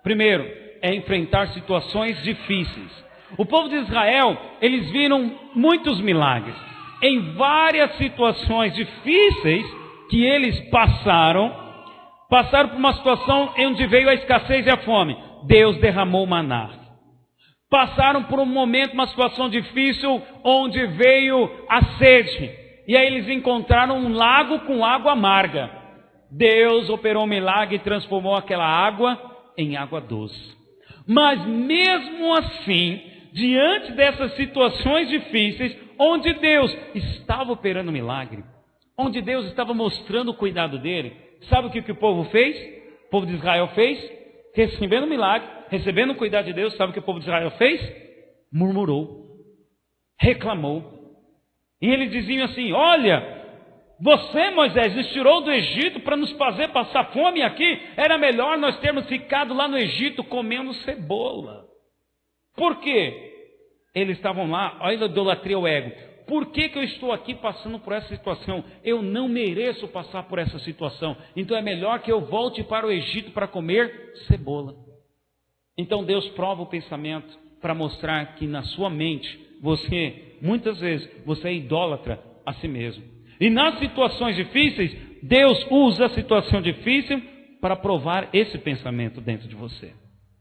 primeiro é enfrentar situações difíceis. O povo de Israel, eles viram muitos milagres. Em várias situações difíceis que eles passaram por uma situação onde veio a escassez e a fome. Deus derramou maná. Passaram por um momento, uma situação difícil, onde veio a sede. E aí eles encontraram um lago com água amarga. Deus operou um milagre e transformou aquela água em água doce. Mas mesmo assim, diante dessas situações difíceis, onde Deus estava operando um milagre, onde Deus estava mostrando o cuidado dele, sabe o que o povo fez? O povo de Israel fez? Recebendo o milagre, recebendo o cuidado de Deus, sabe o que o povo de Israel fez? Murmurou, reclamou. E eles diziam assim: olha, você, Moisés, nos tirou do Egito para nos fazer passar fome aqui. Era melhor nós termos ficado lá no Egito comendo cebola. Por quê? Eles estavam lá, olha a idolatria ao ego. Por que eu estou aqui passando por essa situação? Eu não mereço passar por essa situação. Então é melhor que eu volte para o Egito para comer cebola. Então Deus prova o pensamento para mostrar que na sua mente, muitas vezes, você é idólatra a si mesmo. E nas situações difíceis, Deus usa a situação difícil para provar esse pensamento dentro de você.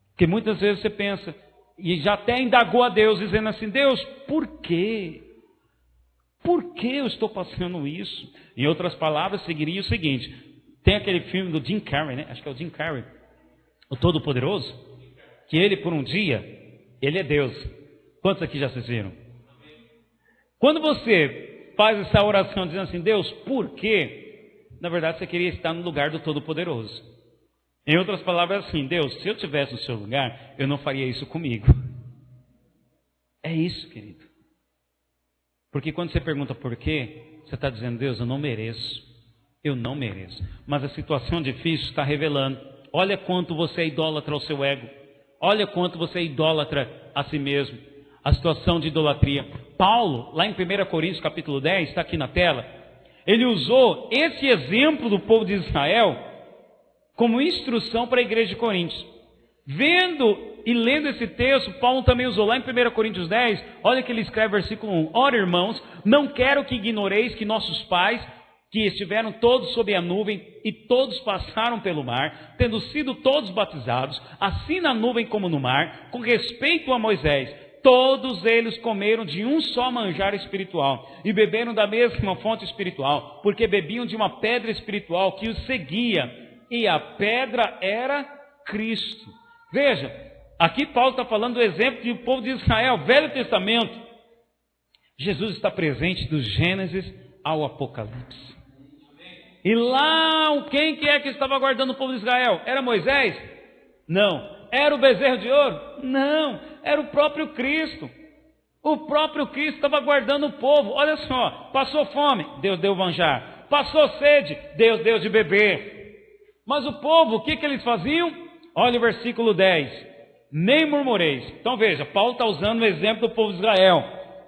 Porque muitas vezes você pensa, e já até indagou a Deus, dizendo assim: Deus, por quê? Por que eu estou passando isso? Em outras palavras, seguiria o seguinte: tem aquele filme do Jim Carrey, né? Acho que é o Jim Carrey, o Todo-Poderoso, que ele por um dia, ele é Deus. Quantos aqui já assistiram? Quando você faz essa oração dizendo assim: Deus, por quê? Na verdade você queria estar no lugar do Todo-Poderoso. Em outras palavras, assim: Deus, se eu estivesse no seu lugar, eu não faria isso comigo. É isso, querido. Porque quando você pergunta por quê, você está dizendo: Deus, eu não mereço. Eu não mereço. Mas a situação difícil está revelando. Olha quanto você é idólatra ao seu ego. Olha quanto você é idólatra a si mesmo. A situação de idolatria. Paulo, lá em 1 Coríntios capítulo 10, está aqui na tela, ele usou esse exemplo do povo de Israel como instrução para a igreja de Coríntios. Vendo e lendo esse texto, Paulo também usou lá em 1 Coríntios 10, olha que ele escreve versículo 1. Ora, irmãos, não quero que ignoreis que nossos pais, que estiveram todos sob a nuvem e todos passaram pelo mar, tendo sido todos batizados, assim na nuvem como no mar, com respeito a Moisés, todos eles comeram de um só manjar espiritual e beberam da mesma fonte espiritual, porque bebiam de uma pedra espiritual que os seguia, e a pedra era Cristo. Veja, aqui Paulo está falando do exemplo do povo de Israel, Velho Testamento. Jesus está presente do Gênesis ao Apocalipse. E lá, quem que é que estava guardando o povo de Israel? Era Moisés? Não. Era o bezerro de ouro? Não. Era o próprio Cristo. O próprio Cristo estava guardando o povo. Olha só, passou fome, Deus deu manjar. Passou sede, Deus deu de beber. Mas o povo, o que eles faziam? Olha o versículo 10. Nem murmureis. Então veja, Paulo está usando o exemplo do povo de Israel.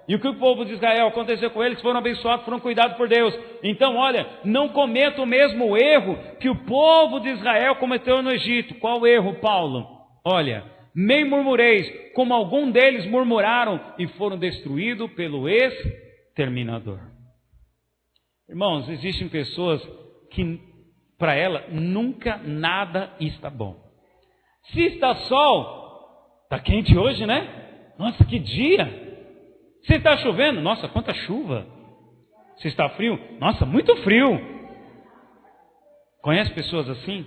E o que o povo de Israel aconteceu com eles? Foram abençoados, foram cuidados por Deus. Então olha, não cometa o mesmo erro que o povo de Israel cometeu no Egito. Qual erro, Paulo? Olha, nem murmureis, como algum deles murmuraram e foram destruídos pelo exterminador. Irmãos, existem pessoas que para ela nunca nada está bom. Se está sol, está quente hoje, né? Nossa, que dia! Se está chovendo, nossa, quanta chuva. Se está frio, nossa, muito frio. Conhece pessoas assim?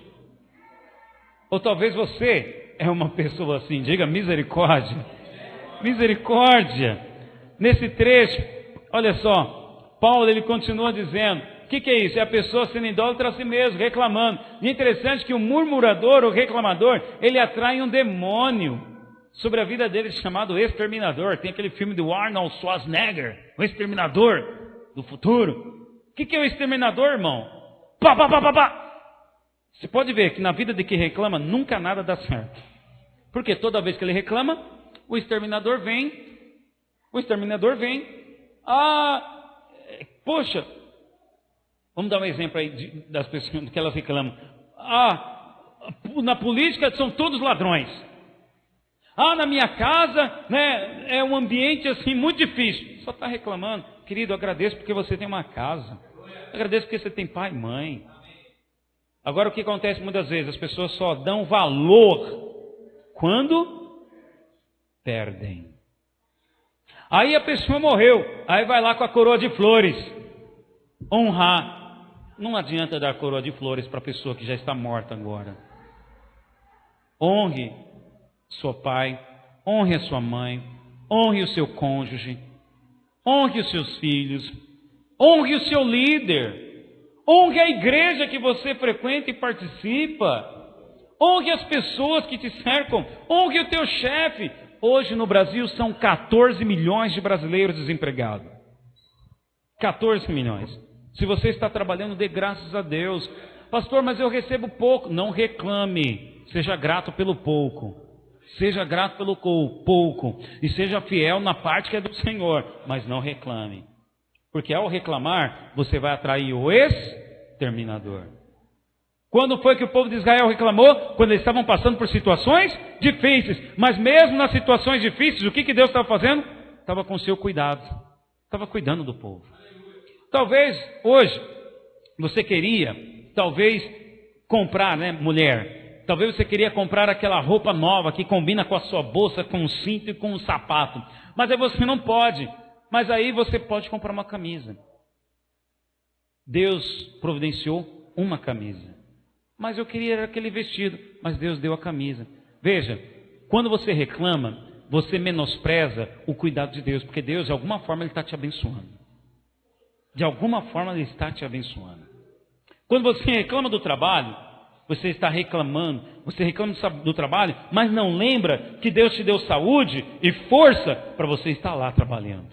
Ou talvez você é uma pessoa assim, diga misericórdia. Misericórdia. Nesse trecho, olha só, Paulo ele continua dizendo, o que é isso? É a pessoa sendo idólatra a si mesmo, reclamando. E é interessante que o murmurador, o reclamador, ele atrai um demônio sobre a vida dele chamado Exterminador. Tem aquele filme do Arnold Schwarzenegger, o Exterminador do futuro. O que é o Exterminador, irmão? Pá, pá, pá, pá, pá. Você pode ver que na vida de quem reclama, nunca nada dá certo. Porque toda vez que ele reclama, o Exterminador vem. O Exterminador vem. Poxa, vamos dar um exemplo aí das pessoas que elas reclamam. Na política são todos ladrões. Na minha casa, né, é um ambiente assim muito difícil. Só está reclamando. Querido, agradeço porque você tem uma casa. Agradeço porque você tem pai e mãe. Agora o que acontece muitas vezes? As pessoas só dão valor quando perdem. Aí a pessoa morreu. Aí vai lá com a coroa de flores. Honrar. Não adianta dar coroa de flores para a pessoa que já está morta agora. Honre seu pai, honre a sua mãe, honre o seu cônjuge, honre os seus filhos, honre o seu líder, honre a igreja que você frequenta e participa, honre as pessoas que te cercam, honre o teu chefe. Hoje no Brasil são 14 milhões de brasileiros desempregados. 14 milhões. Se você está trabalhando, dê graças a Deus. Pastor, mas eu recebo pouco. Não reclame, seja grato pelo pouco. Seja grato pelo pouco e seja fiel na parte que é do Senhor, mas não reclame. Porque ao reclamar, você vai atrair o exterminador. Quando foi que o povo de Israel reclamou? Quando eles estavam passando por situações difíceis. Mas mesmo nas situações difíceis, o que Deus estava fazendo? Estava com o seu cuidado. Estava cuidando do povo. Talvez hoje Você queria, talvez, comprar, né, mulher? Talvez você queria comprar aquela roupa nova que combina com a sua bolsa, com o cinto e com o sapato. Mas aí você não pode. Mas aí você pode comprar uma camisa. Deus providenciou uma camisa. Mas eu queria aquele vestido, mas Deus deu a camisa. Veja, quando você reclama, você menospreza o cuidado de Deus, porque Deus, de alguma forma, Ele está te abençoando. De alguma forma, Ele está te abençoando. Quando você reclama do trabalho, você está reclamando, você reclama do trabalho, mas não lembra que Deus te deu saúde e força para você estar lá trabalhando.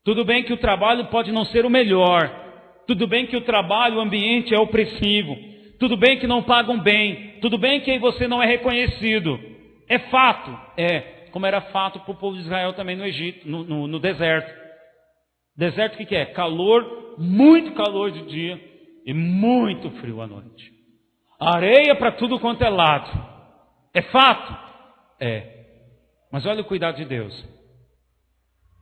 Tudo bem que o trabalho pode não ser o melhor, tudo bem que o trabalho, o ambiente é opressivo, tudo bem que não pagam bem, tudo bem que você não é reconhecido. É fato, como era fato para o povo de Israel também no Egito, no deserto. Deserto o que é? Calor, muito calor de dia e muito frio à noite. Areia para tudo quanto é lado. É fato? Mas olha o cuidado de Deus.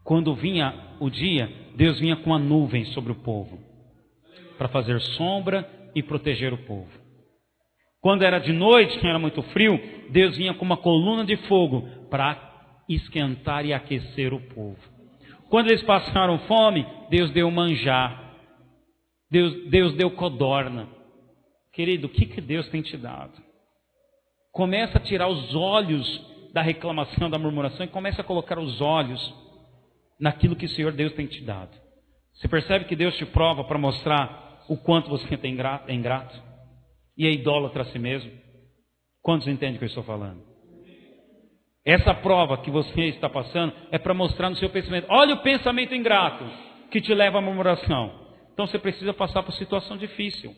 Quando vinha o dia, Deus vinha com a nuvem sobre o povo, para fazer sombra e proteger o povo. Quando era de noite, que era muito frio, Deus vinha com uma coluna de fogo para esquentar e aquecer o povo. Quando eles passaram fome, Deus deu manjar. Deus deu codorna. Querido, o que Deus tem te dado? Começa a tirar os olhos da reclamação, da murmuração, e começa a colocar os olhos naquilo que o Senhor Deus tem te dado. Você percebe que Deus te prova para mostrar o quanto você é ingrato? E é idólatra a si mesmo? Quantos entendem o que eu estou falando? Essa prova que você está passando é para mostrar no seu pensamento. Olha o pensamento ingrato que te leva à murmuração. Então você precisa passar por situação difícil.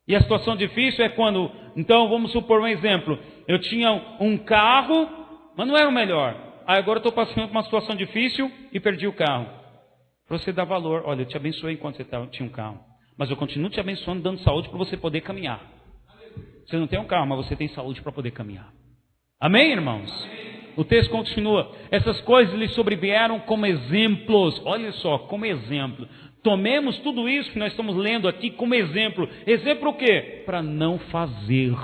E a situação difícil é quando, então vamos supor um exemplo. Eu tinha um carro, mas não era o melhor. Agora eu estou passando por uma situação difícil e perdi o carro. Para você dar valor, olha, eu te abençoei enquanto você tinha um carro. Mas eu continuo te abençoando, dando saúde para você poder caminhar. Você não tem um carro, mas você tem saúde para poder caminhar. Amém, irmãos? O texto continua. Essas coisas lhe sobrevieram como exemplos. Olha só, como exemplo. Tomemos tudo isso que nós estamos lendo aqui como exemplo. Exemplo o quê? Para não fazer.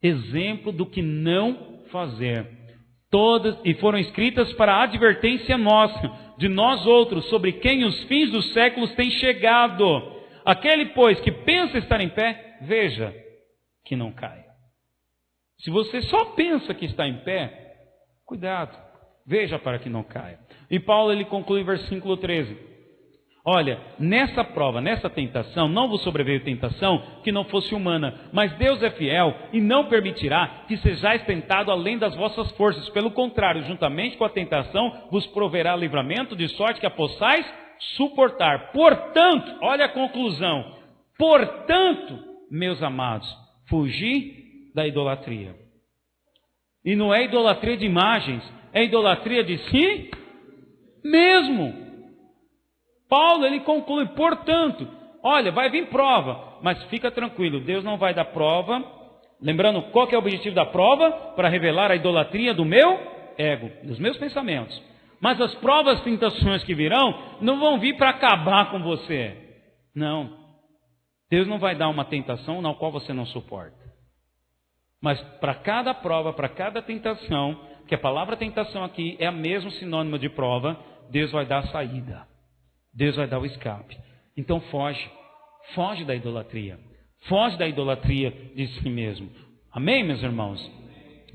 Exemplo do que não fazer. Todas, e foram escritas para a advertência nossa, de nós outros, sobre quem os fins dos séculos têm chegado. Aquele, pois, que pensa estar em pé, veja que não caia. Se você só pensa que está em pé, cuidado, veja para que não caia. E Paulo, ele conclui em versículo 13. Olha, nessa prova, nessa tentação, não vos sobreveio tentação que não fosse humana, mas Deus é fiel e não permitirá que sejais tentado além das vossas forças. Pelo contrário, juntamente com a tentação, vos proverá livramento, de sorte que a possais suportar. Portanto, olha a conclusão. Portanto, meus amados, fugi da idolatria. E não é idolatria de imagens, é idolatria de si mesmo. Paulo, ele conclui, portanto, olha, vai vir prova, mas fica tranquilo, Deus não vai dar prova. Lembrando, qual que é o objetivo da prova? Para revelar a idolatria do meu ego, dos meus pensamentos. Mas as provas, tentações que virão, não vão vir para acabar com você. Não. Deus não vai dar uma tentação na qual você não suporta. Mas para cada prova, para cada tentação, que a palavra tentação aqui é a mesmo sinônimo de prova, Deus vai dar a saída. Deus vai dar o escape. Então foge da idolatria. Foge da idolatria de si mesmo. Amém, meus irmãos?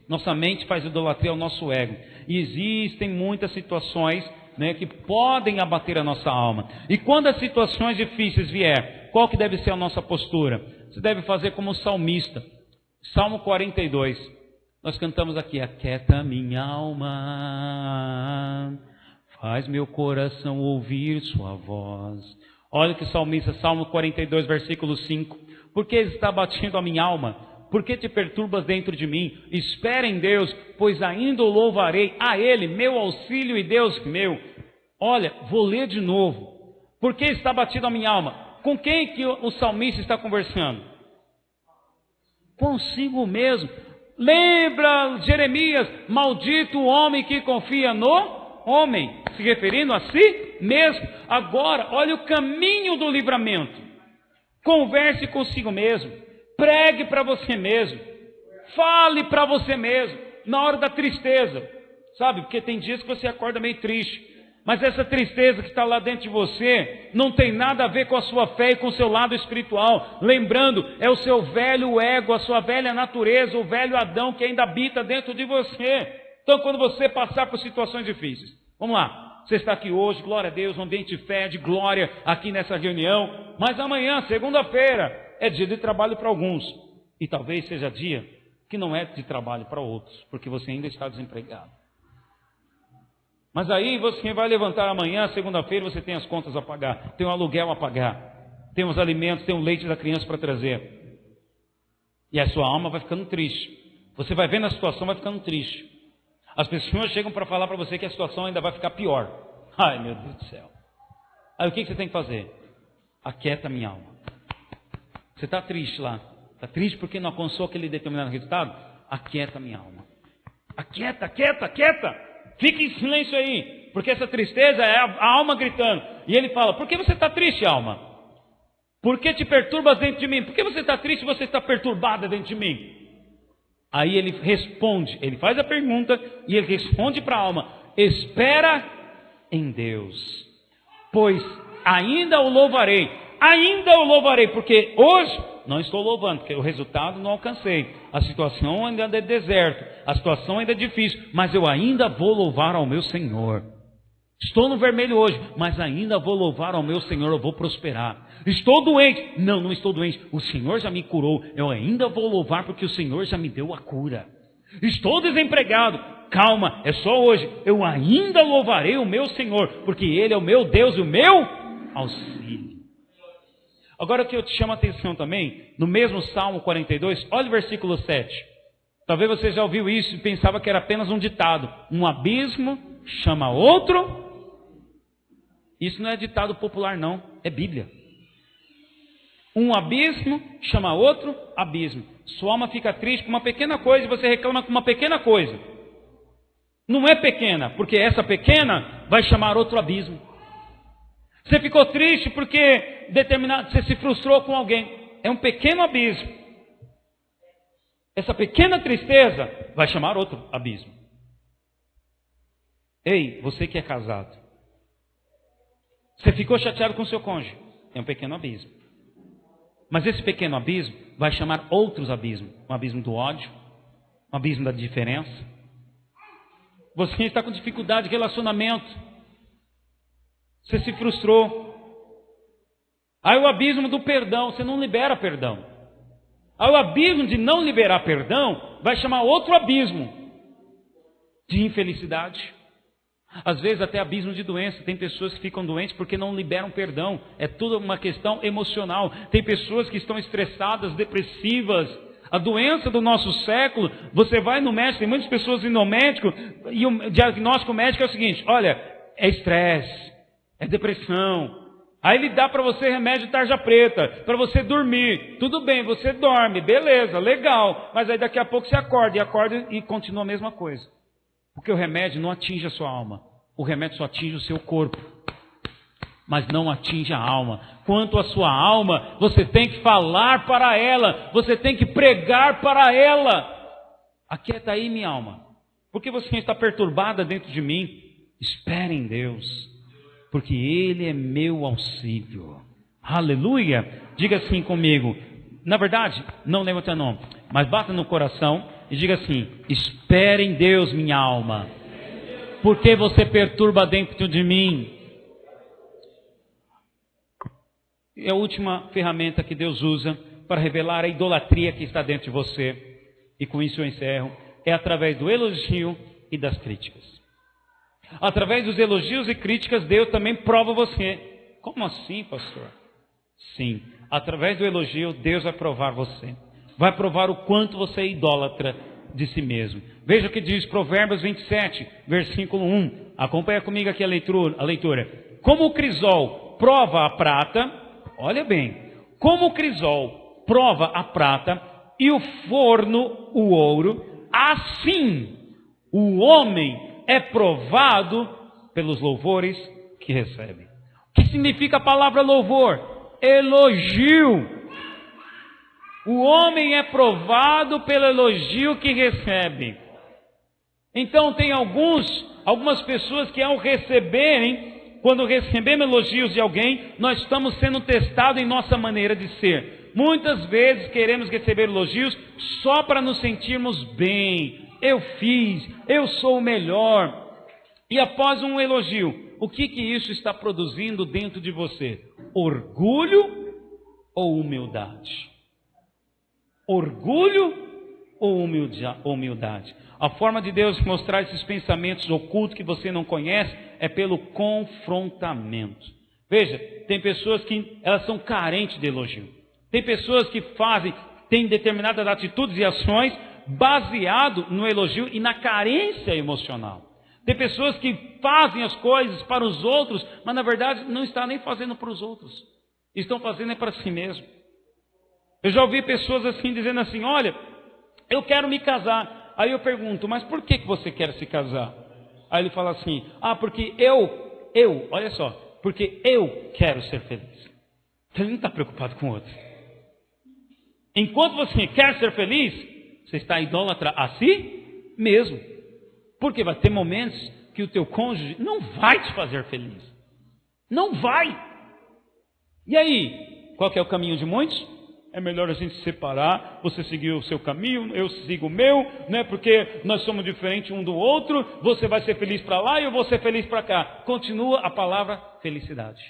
Nossa mente faz idolatria ao nosso ego. E existem muitas situações, né, que podem abater a nossa alma. E quando as situações difíceis vier, qual que deve ser a nossa postura? Você deve fazer como o salmista. Salmo 42. Nós cantamos aqui, aquieta minha alma, faz meu coração ouvir sua voz. Olha que salmista, Salmo 42, versículo 5. Por que está batendo a minha alma? Por que te perturbas dentro de mim? Espera em Deus, pois ainda o louvarei. A Ele, meu auxílio e Deus meu. Olha, vou ler de novo. Por que está batendo a minha alma? Com quem que o salmista está conversando? Consigo mesmo. Lembra Jeremias, maldito o homem que confia no homem, se referindo a si mesmo. Agora, olha o caminho do livramento. Converse consigo mesmo. Pregue para você mesmo. Fale para você mesmo. Na hora da tristeza. Sabe, porque tem dias que você acorda meio triste. Mas essa tristeza que está lá dentro de você não tem nada a ver com a sua fé e com o seu lado espiritual. Lembrando, é o seu velho ego, a sua velha natureza, o velho Adão que ainda habita dentro de você. Então, quando você passar por situações difíceis, vamos lá. Você está aqui hoje, glória a Deus, um ambiente de fé, de glória aqui nessa reunião. Mas amanhã, segunda-feira, é dia de trabalho para alguns. E talvez seja dia que não é de trabalho para outros, porque você ainda está desempregado. Mas aí você vai levantar amanhã, segunda-feira, você tem as contas a pagar, tem o aluguel a pagar, tem os alimentos, tem o leite da criança para trazer. E a sua alma vai ficando triste. Você vai vendo a situação, vai ficando triste. As pessoas chegam para falar para você que a situação ainda vai ficar pior. Ai, meu Deus do céu. Aí o que você tem que fazer? Aquieta minha alma. Você está triste lá. Está triste porque não alcançou aquele determinado resultado? Aquieta minha alma. Aquieta, aquieta, aquieta. Fique em silêncio aí. Porque essa tristeza é a alma gritando. E ele fala, por que você está triste, alma? Por que te perturbas dentro de mim? Por que você está triste e você está perturbada dentro de mim? Aí ele responde, ele faz a pergunta e ele responde para a alma, espera em Deus, pois ainda o louvarei, porque hoje não estou louvando, porque o resultado não alcancei, a situação ainda é deserto, a situação ainda é difícil, mas eu ainda vou louvar ao meu Senhor. Estou no vermelho hoje, mas ainda vou louvar ao meu Senhor, eu vou prosperar. Estou doente. Não, não estou doente. O Senhor já me curou. Eu ainda vou louvar porque o Senhor já me deu a cura. Estou desempregado. Calma, é só hoje. Eu ainda louvarei o meu Senhor, porque Ele é o meu Deus e o meu auxílio. Agora que eu te chamo a atenção também, no mesmo Salmo 42, olha o versículo 7. Talvez você já ouviu isso e pensava que era apenas um ditado. Um abismo chama outro. Isso não é ditado popular não, é Bíblia. Um abismo chama outro abismo. Sua alma fica triste com uma pequena coisa e você reclama com uma pequena coisa. Não é pequena, porque essa pequena vai chamar outro abismo. Você ficou triste porque você se frustrou com alguém. É um pequeno abismo. Essa pequena tristeza vai chamar outro abismo. Ei, você que é casado. Você ficou chateado com seu cônjuge. É um pequeno abismo. Mas esse pequeno abismo vai chamar outros abismos. Um abismo do ódio. Um abismo da diferença. Você está com dificuldade de relacionamento. Você se frustrou. Aí o abismo do perdão. Você não libera perdão. Aí o abismo de não liberar perdão vai chamar outro abismo de infelicidade. Às vezes até abismo de doença. Tem pessoas que ficam doentes porque não liberam perdão. É tudo uma questão emocional. Tem pessoas que estão estressadas, depressivas. A doença do nosso século, você vai no médico, tem muitas pessoas indo ao médico, e o diagnóstico médico é o seguinte, olha, é estresse, é depressão. Aí ele dá para você remédio de tarja preta, para você dormir. Tudo bem, você dorme, beleza, legal. Mas aí daqui a pouco você acorda e continua a mesma coisa. Porque o remédio não atinge a sua alma. O remédio só atinge o seu corpo. Mas não atinge a alma. Quanto à sua alma, você tem que falar para ela. Você tem que pregar para ela. Aquieta aí, minha alma. Porque você está perturbada dentro de mim. Espere em Deus. Porque Ele é meu auxílio. Aleluia. Diga assim comigo. Na verdade, não lembra o nome. Mas bata no coração e diga assim: espere em Deus, minha alma. Porque você perturba dentro de mim. É a última ferramenta que Deus usa para revelar a idolatria que está dentro de você. E com isso eu encerro. É através do elogio e das críticas. Através dos elogios e críticas, Deus também prova você. Como assim, pastor? Sim, através do elogio, Deus vai provar você. Vai provar o quanto você é idólatra de si mesmo. Veja o que diz Provérbios 27, versículo 1. Acompanha comigo aqui a leitura. Como o crisol prova a prata, olha bem, como o crisol prova a prata e o forno o ouro, assim o homem é provado pelos louvores que recebe. O que significa a palavra louvor? Elogio. O homem é provado pelo elogio que recebe. Então tem algumas pessoas que ao receberem, quando recebemos elogios de alguém, nós estamos sendo testados em nossa maneira de ser. Muitas vezes queremos receber elogios só para nos sentirmos bem. Eu fiz, eu sou o melhor. E após um elogio, o que isso está produzindo dentro de você? Orgulho ou humildade? Orgulho ou humildade? A forma de Deus mostrar esses pensamentos ocultos que você não conhece é pelo confrontamento. Veja, tem pessoas que elas são carentes de elogio. Tem pessoas que têm determinadas atitudes e ações baseado no elogio e na carência emocional. Tem pessoas que fazem as coisas para os outros, mas na verdade não estão nem fazendo para os outros. Estão fazendo para si mesmo. Eu já ouvi pessoas assim dizendo assim, olha, eu quero me casar. Aí eu pergunto, mas por que você quer se casar? Aí ele fala assim, porque olha só, porque eu quero ser feliz. Ele não está preocupado com o outro. Enquanto você quer ser feliz, você está idólatra a si mesmo. Porque vai ter momentos que o teu cônjuge não vai te fazer feliz. Não vai. E aí, qual que é o caminho de muitos? É melhor a gente se separar, você seguir o seu caminho, eu sigo o meu, né? Porque nós somos diferentes um do outro, você vai ser feliz para lá e eu vou ser feliz para cá. Continua a palavra felicidade.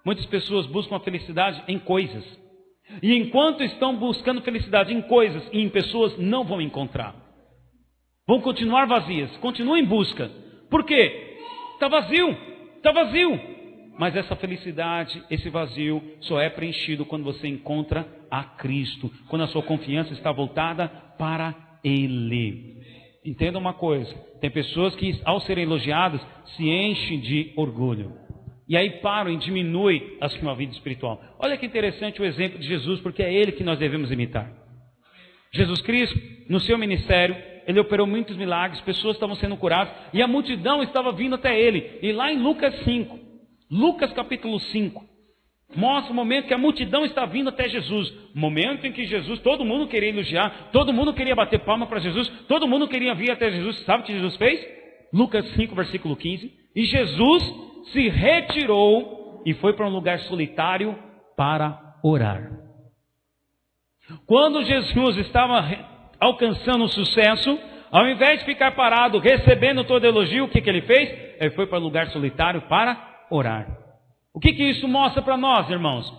Muitas pessoas buscam a felicidade em coisas. E enquanto estão buscando felicidade em coisas e em pessoas, não vão encontrar. Vão continuar vazias, continuem em busca. Por quê? Está vazio, está vazio. Mas essa felicidade, esse vazio, só é preenchido quando você encontra a Cristo. Quando a sua confiança está voltada para Ele. Entenda uma coisa, tem pessoas que ao serem elogiadas, se enchem de orgulho. E aí param e diminuem a sua vida espiritual. Olha que interessante o exemplo de Jesus, porque é Ele que nós devemos imitar. Jesus Cristo, no seu ministério, Ele operou muitos milagres, pessoas estavam sendo curadas, e a multidão estava vindo até Ele. E lá em Lucas capítulo 5, mostra o momento que a multidão está vindo até Jesus. Momento em que Jesus, todo mundo queria elogiar, todo mundo queria bater palma para Jesus, todo mundo queria vir até Jesus. Sabe o que Jesus fez? Lucas 5, versículo 15. E Jesus se retirou e foi para um lugar solitário para orar. Quando Jesus estava alcançando o sucesso, ao invés de ficar parado recebendo todo elogio, o que ele fez? Ele foi para um lugar solitário para orar. O que isso mostra para nós, irmãos?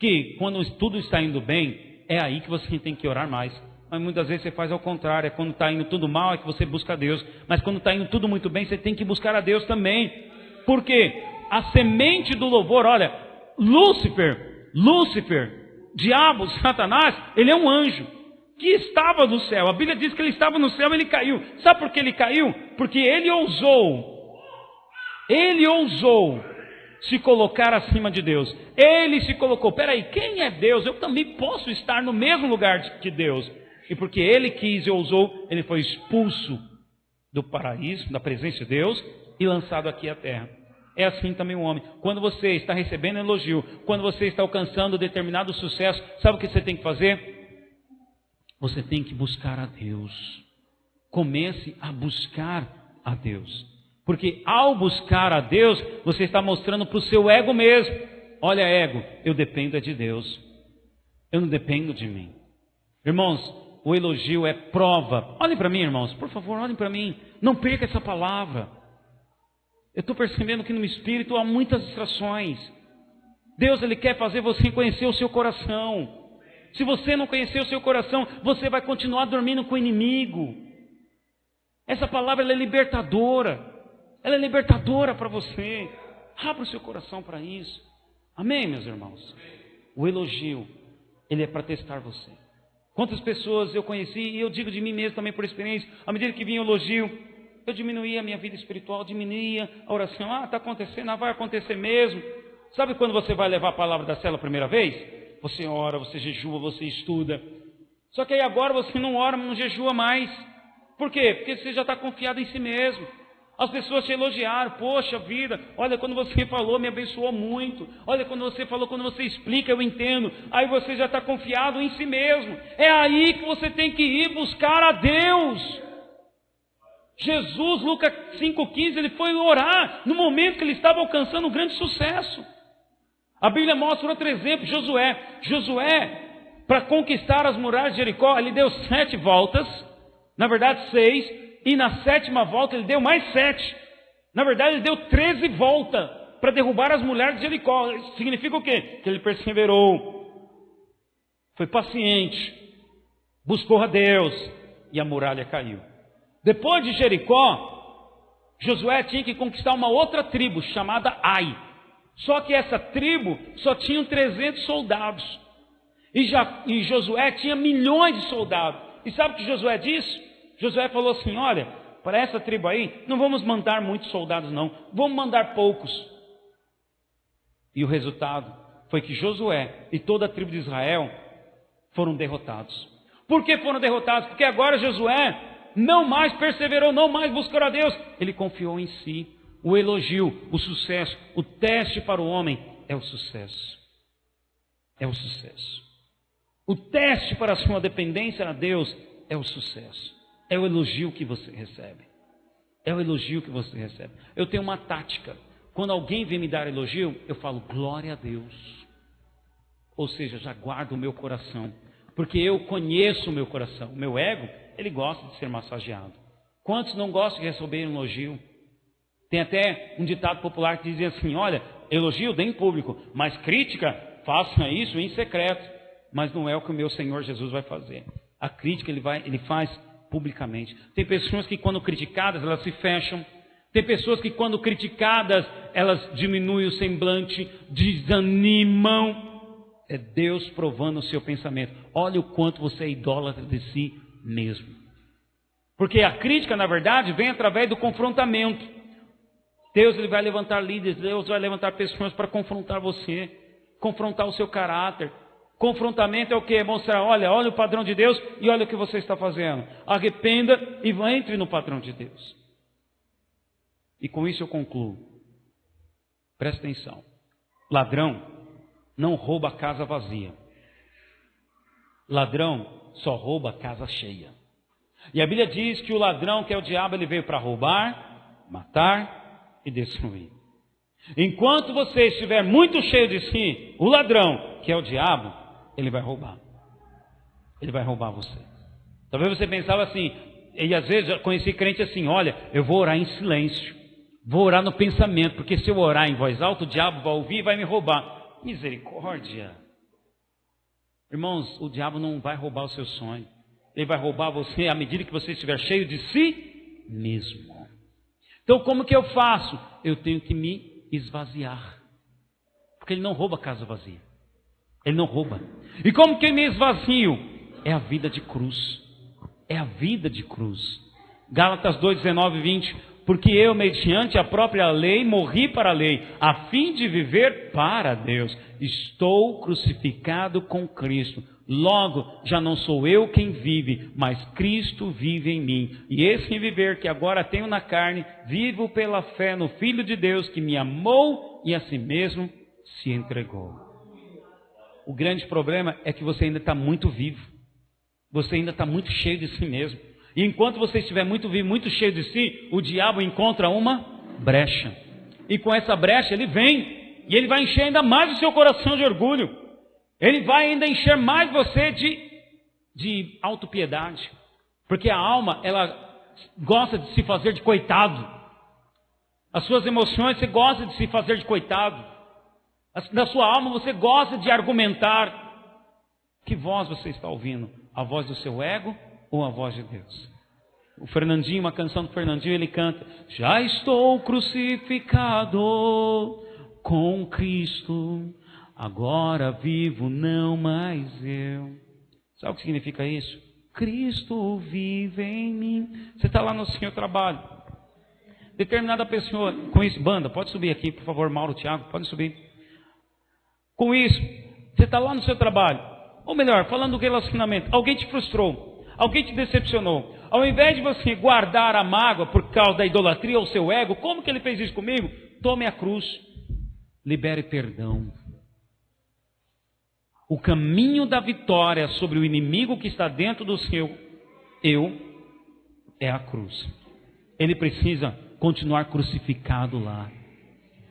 Que quando tudo está indo bem, é aí que você tem que orar mais. Mas muitas vezes você faz ao contrário, é quando está indo tudo mal é que você busca a Deus. Mas quando está indo tudo muito bem, você tem que buscar a Deus também. Por quê? A semente do louvor, olha, Lúcifer, diabo, Satanás, ele é um anjo que estava no céu. A Bíblia diz que ele estava no céu e ele caiu. Sabe por que ele caiu? Porque ele ousou se colocar acima de Deus. Ele se colocou, peraí, quem é Deus? Eu também posso estar no mesmo lugar que Deus. E porque ele quis e ousou, ele foi expulso do paraíso, da presença de Deus, e lançado aqui à terra. É assim também o homem. Quando você está recebendo elogio, quando você está alcançando determinado sucesso, sabe o que você tem que fazer? Você tem que buscar a Deus. Comece a buscar a Deus. Porque ao buscar a Deus, você está mostrando para o seu ego mesmo. Olha, ego, eu dependo de Deus. Eu não dependo de mim. Irmãos, o elogio é prova. Olhem para mim, irmãos, por favor, olhem para mim. Não perca essa palavra. Eu estou percebendo que no Espírito há muitas distrações. Deus, Ele quer fazer você conhecer o seu coração. Se você não conhecer o seu coração, você vai continuar dormindo com o inimigo. Essa palavra ela é libertadora. Ela é libertadora para você. Abra o seu coração para isso. Amém, meus irmãos? O elogio, ele é para testar você. Quantas pessoas eu conheci, e eu digo de mim mesmo também por experiência, à medida que vinha o elogio, eu diminuía a minha vida espiritual, diminuía a oração. Está acontecendo, vai acontecer mesmo. Sabe quando você vai levar a palavra da célula a primeira vez? Você ora, você jejua, você estuda. Só que aí agora você não ora, não jejua mais. Por quê? Porque você já está confiado em si mesmo. As pessoas te elogiaram, poxa vida, olha, quando você falou, me abençoou muito. Olha, quando você falou, quando você explica, eu entendo. Aí você já está confiado em si mesmo. É aí que você tem que ir buscar a Deus. Jesus, Lucas 5,15, ele foi orar no momento que ele estava alcançando um grande sucesso. A Bíblia mostra outro exemplo, Josué. Josué, para conquistar as muralhas de Jericó, ele deu 7 voltas, na verdade 6, e na 7ª volta ele deu mais 7. Na verdade ele deu 13 voltas para derrubar as muralhas de Jericó. Isso significa o quê? Que ele perseverou, foi paciente, buscou a Deus, e a muralha caiu. Depois de Jericó, Josué tinha que conquistar uma outra tribo, chamada Ai. Só que essa tribo só tinha 300 soldados. E Josué tinha milhões de soldados. E sabe o que Josué disse? Josué falou assim, olha, para essa tribo aí, não vamos mandar muitos soldados não, vamos mandar poucos. E o resultado foi que Josué e toda a tribo de Israel foram derrotados. Por que foram derrotados? Porque agora Josué não mais perseverou, não mais buscou a Deus. Ele confiou em si. O elogio, o sucesso, o teste para o homem é o sucesso. É o sucesso. O teste para a sua dependência a Deus é o sucesso. É o elogio que você recebe. É o elogio que você recebe. Eu tenho uma tática. Quando alguém vem me dar elogio, eu falo, glória a Deus. Ou seja, já guardo o meu coração. Porque eu conheço o meu coração. O meu ego, ele gosta de ser massageado. Quantos não gostam de receber um elogio? Tem até um ditado popular que dizia assim, olha, elogio dê em público, mas crítica, faça isso em secreto. Mas não é o que o meu Senhor Jesus vai fazer. A crítica ele faz publicamente. Tem pessoas que quando criticadas, elas se fecham. Tem pessoas que quando criticadas, elas diminuem o semblante, desanimam. É Deus provando o seu pensamento. Olha o quanto você é idólatra de si mesmo. Porque a crítica, na verdade, vem através do confrontamento. Deus ele vai levantar líderes, Deus vai levantar pessoas para confrontar você, confrontar o seu caráter. Confrontamento é o que? Mostrar, olha o padrão de Deus e olha o que você está fazendo. Arrependa e entre no padrão de Deus. E com isso eu concluo. Presta atenção. Ladrão não rouba a casa vazia. Ladrão só rouba a casa cheia. E a Bíblia diz que o ladrão, que é o diabo, ele veio para roubar, matar e destruir. Enquanto você estiver muito cheio de si, o ladrão, que é o diabo, ele vai roubar. Ele vai roubar você. Talvez você pensava assim, e às vezes eu conheci crente assim, olha, eu vou orar em silêncio. Vou orar no pensamento, porque se eu orar em voz alta, o diabo vai ouvir e vai me roubar. Misericórdia. Irmãos, o diabo não vai roubar o seu sonho. Ele vai roubar você à medida que você estiver cheio de si mesmo. Então como que eu faço? Eu tenho que me esvaziar. Porque ele não rouba casa vazia. Ele não rouba. E como que eu me esvazio? É a vida de cruz. É a vida de cruz. Gálatas 2, 19 e 20. Porque eu, mediante a própria lei, morri para a lei, a fim de viver para Deus. Estou crucificado com Cristo. Logo, já não sou eu quem vive, mas Cristo vive em mim. E esse viver que agora tenho na carne, vivo pela fé no Filho de Deus, que me amou e a si mesmo se entregou. O grande problema é que você ainda está muito vivo. Você ainda está muito cheio de si mesmo. E enquanto você estiver muito vivo, muito cheio de si, o diabo encontra uma brecha. E com essa brecha ele vem. E ele vai encher ainda mais o seu coração de orgulho. Ele vai ainda encher mais você de autopiedade. Porque a alma, ela gosta de se fazer de coitado. As suas emoções, você gosta de se fazer de coitado. Na sua alma você gosta de argumentar. Que voz você está ouvindo? A voz do seu ego ou a voz de Deus? O Fernandinho, uma canção do Fernandinho, ele canta: já estou crucificado com Cristo, agora vivo não mais eu. Sabe o que significa isso? Cristo vive em mim. Você está lá no seu trabalho. Determinada pessoa, com isso, banda, pode subir aqui, por favor, Mauro, Thiago, pode subir. Com isso, você está lá no seu trabalho, ou melhor, falando do relacionamento, alguém te frustrou, alguém te decepcionou, Ao invés de você guardar a mágoa por causa da idolatria ou seu ego, como que ele fez isso comigo? Tome a cruz, libere perdão. O caminho da vitória sobre o inimigo que está dentro do seu eu é a cruz. Ele precisa continuar crucificado lá.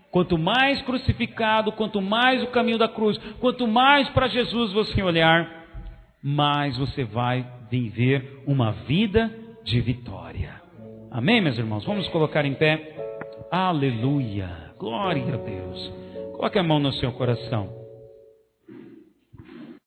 Quanto mais crucificado, quanto mais o caminho da cruz, quanto mais para Jesus você olhar, mais você vai viver uma vida de vitória. Amém, meus irmãos? Vamos colocar em pé. Aleluia. Glória a Deus. Coloque a mão no seu coração.